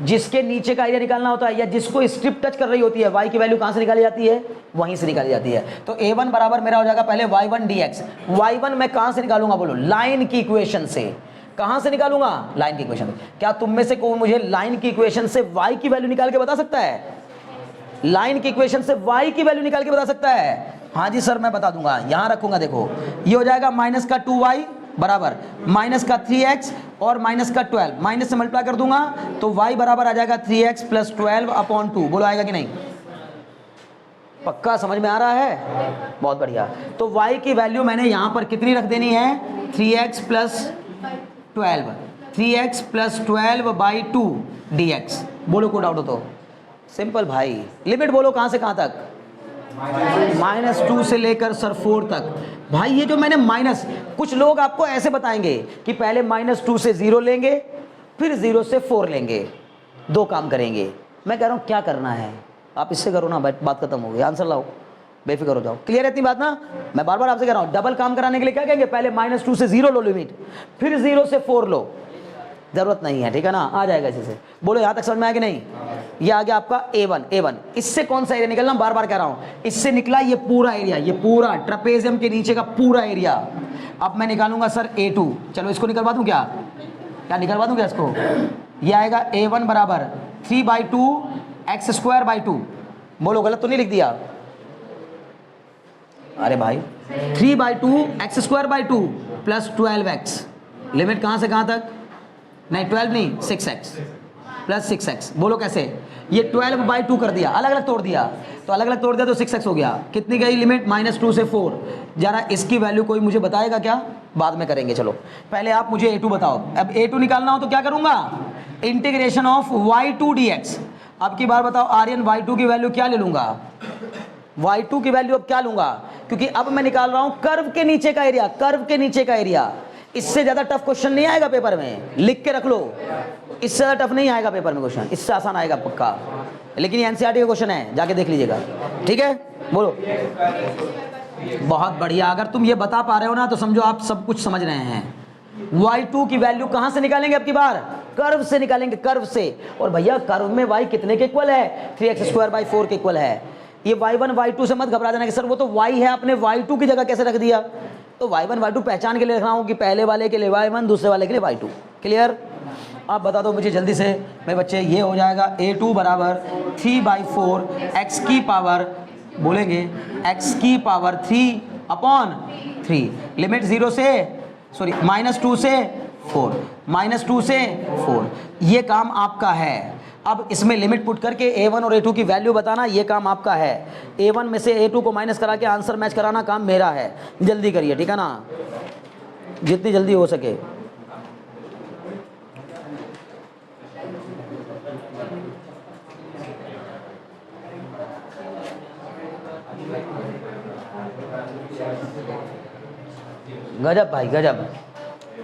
जिसके नीचे का एरिया निकालना होता है, या जिसको स्ट्रिप टच कर रही होती है, y की वैल्यू कहां से निकाली जाती है? वहीं से निकाली जाती है। तो A1 बराबर मेरा हो जाएगा पहले y1 dx। y1 मैं कहां से निकालूंगा? बोलो, लाइन की इक्वेशन से। कहां से निकालूंगा? लाइन की इक्वेशन। क्या तुम में से कोई मुझे लाइन की इक्वेशन से y की वैल्यू निकाल के बता सकता है? लाइन की इक्वेशन से y की वैल्यू निकाल के बता सकता है? हाँ जी सर मैं बता दूंगा। यहां रखूंगा, देखो ये हो जाएगा -2y बराबर -3x और -12। माइनस से मल्टीप्लाई कर दूंगा तो y बराबर आ जाएगा 3x + 12/2। बोलो आएगा कि नहीं? पक्का समझ में आ रहा है? बहुत बढ़िया। तो y की वैल्यू मैंने यहां पर कितनी रख देनी है? 3x + 12, 3x + 12/2 dx। बोलो कोई डाउट हो तो? सिंपल भाई। लिमिट बोलो कहां से कहां तक? -2 से लेकर सर 4 तक। भाई ये जो मैंने माइनस, कुछ लोग आपको ऐसे बताएंगे कि पहले -2 से 0 लेंगे, फिर 0 से 4 लेंगे, 2 काम करेंगे। मैं कह रहा हूं क्या करना है, आप इससे करो ना, बात खत्म हो गई। आंसर लाओ, बेफिक्र हो जाओ। क्लियर है इतनी बात ना? मैं बार बार आपसे कह रहा हूं, डबल काम कराने के लिए क्या कहेंगे? पहले -2 से 0 लो लिमिट, फिर 0 से 4 लो। जरूरत नहीं है, ठीक है ना? आ जाएगा इसी से। बोलो यहां तक समझ में आया कि नहीं? ये आ गया आपका A1। इससे कौन सा एरिया निकलना? बार बार कह रहा हूं, इससे निकला ये पूरा एरिया, ये पूरा ट्रेपेजियम के नीचे का पूरा एरिया। अब मैं निकालूंगा सर A2। चलो इसको निकलवा दूं क्या निकलवा दूं क्या इसको? ये आएगा A1 बराबर 3/2 x²/2। बोलो गलत तो नहीं लिख दिया? अरे भाई 3/2 x²/2 + 12x। लिमिट कहां से कहां तक? नहीं 12 नहीं, 6x + 6x। बोलो कैसे? ये 12/2 कर दिया, अलग अलग तोड़ दिया, तो अलग अलग तोड़ दिया तो 6x हो गया। कितनी गई लिमिट? -2 से 4। जरा इसकी वैल्यू कोई मुझे बताएगा क्या? बाद में करेंगे, चलो पहले आप मुझे A2 बताओ। अब A2 निकालना हो तो क्या करूंगा? Integration of y2 dx। अब की बार बताओ आर्यन y2 की वैल्यू क्या ले लूंगा? y2 की वैल्यू अब क्या लूंगा? क्योंकि अब मैं निकाल रहा हूं कर्व के नीचे का एरिया, कर्व के नीचे का एरिया। इससे ज्यादा टफ क्वेश्चन नहीं आएगा पेपर में, लिख के रख लो। इससे ज्यादा टफ नहीं आएगा पेपर में क्वेश्चन, इससे आसान आएगा पक्का। लेकिन ये एनसीईआरटी का क्वेश्चन है, जाके देख लीजिएगा। ठीक है, बोलो। बहुत बढ़िया। अगर तुम ये बता पा रहे हो ना तो समझो आप सब कुछ समझ रहे हैं। y2 की वैल्यू कहां से निकालेंगे अब की बार? कर्व से निकालेंगे, कर्व से। और भैया कर्व में y कितने के इक्वल है? 3x²/4 के इक्वल है। ये y1 y2 से मत घबरा जाना कि सर वो तो y है, आपने y2 की जगह कैसे रख दिया? तो y1 y2 पहचान के लिए रख रहा हूँ कि पहले वाले के लिए y1, दूसरे वाले के लिए y2। क्लियर? आप बता दो मुझे जल्दी से मेरे बच्चे। ये हो जाएगा a2 बराबर 3/4 x की पावर, बोलेंगे x की पावर 3/3, लिमिट 0 से सॉरी -2 से 4, -2 से 4। ये काम आपका है। अब इसमें लिमिट पुट करके a1 और a2 की वैल्यू बताना, ये काम आपका है। a1 में से a2 को माइनस करा के आंसर मैच कराना काम मेरा है। जल्दी करिए, ठीक है ना, जितनी जल्दी हो सके। गजब भाई गजब,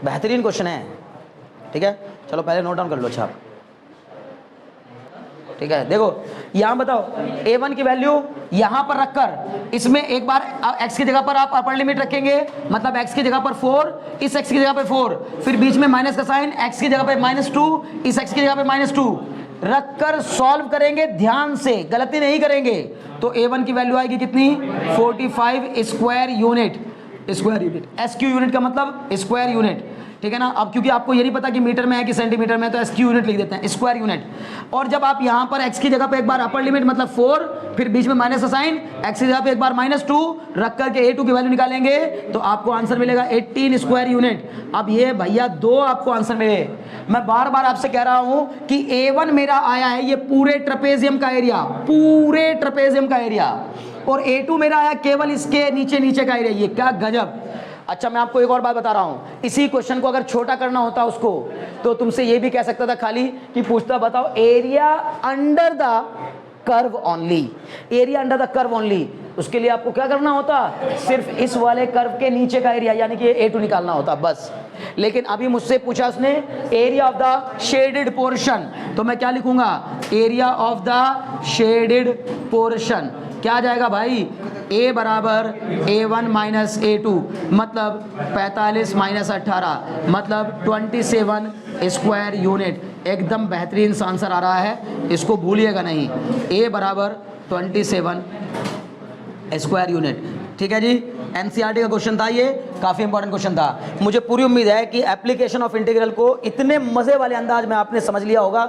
बेहतरीन क्वेश्चन है। ठीक है, चलो पहले नोट डाउन कर लो। अच्छा ठीक है, देखो यहाँ बताओ a1 की वैल्यू यहाँ पर रखकर इसमें एक बार x की जगह पर आप अपर लिमिट रखेंगे, मतलब x की जगह पर 4, इस x की जगह पर 4, फिर बीच में माइनस का साइन, x की जगह पर -2, इस x की जगह पर -2 रखकर सॉल्व करेंगे। ध्यान से, गलती नहीं करेंगे। तो a1 की वैल्यू आएगी कितनी? 45 square unit. Square unit, SQ unit का मतलब स्क्वायर यूनिट, ठीक है ना। अब क्योंकि आपको ये नहीं पता कि मीटर में है कि सेंटीमीटर में, तो SQ यूनिट लिख देते हैं, स्क्वायर यूनिट। और जब आप यहाँ पर x की जगह पे एक बार अपर लिमिट मतलब 4, फिर बीच में माइनस का साइन, x की जगह पे एक बार -2 रख करके a2 की वैल्यू निकालेंगे तो आपको आंसर मिलेगा 18 स्क्वायर यूनिट। अब ये भैया 2 आपको आंसर मिले। मैं बार बार आपसे कह रहा हूँ कि a1 मेरा आया है ये पूरे ट्रेपेजियम का एरिया, पूरे ट्रेपेजियम का एरिया, और a2 मेरा आया केवल इसके नीचे नीचे का एरिया। ये क्या गजब। अच्छा मैं आपको एक और बात बता रहा हूं, इसी क्वेश्चन को अगर छोटा करना होता उसको तो तुमसे ये भी कह सकता था खाली कि पूछता बताओ area under the curve only, area under the curve only. उसके लिए आपको क्या करना होता? सिर्फ इस वाले कर्व के नीचे का एरिया यानी कि a2 निकालना होता बस। लेकिन अभी मुझसे पूछा उसने area of the shaded portion, तो मैं क्या लिखूंगा? Area of the shaded portion. क्या आ जाएगा भाई? a बराबर a1 माइनस a2, मतलब 45 माइनस 18, मतलब 27 स्क्वायर यूनिट। एकदम बेहतरीन सा आंसर आ रहा है, इसको भूलिएगा नहीं। a बराबर 27 स्क्वायर यूनिट। ठीक है जी, एनसीईआरटी का क्वेश्चन था, ये काफ़ी इंपॉर्टेंट क्वेश्चन था। मुझे पूरी उम्मीद है कि एप्लीकेशन ऑफ इंटीग्रल को इतने मज़े वाले अंदाज में आपने समझ लिया होगा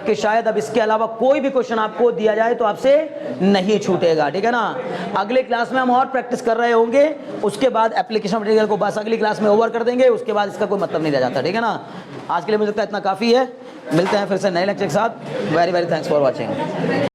कि शायद अब इसके अलावा कोई भी क्वेश्चन आपको दिया जाए तो आपसे नहीं छूटेगा। ठीक है ना। अगले क्लास में हम और प्रैक्टिस कर रहे होंगे, उसके बाद एप्लीकेशन ऑफ इंटीग्रल को बस अगली क्लास में ओवर कर देंगे, उसके बाद इसका कोई मतलब नहीं रह जाता। ठीक है ना। आज के लिए मुझे लगता है इतना काफ़ी है। मिलते हैं फिर से नए लेक्चर के साथ। Very very thanks for watching.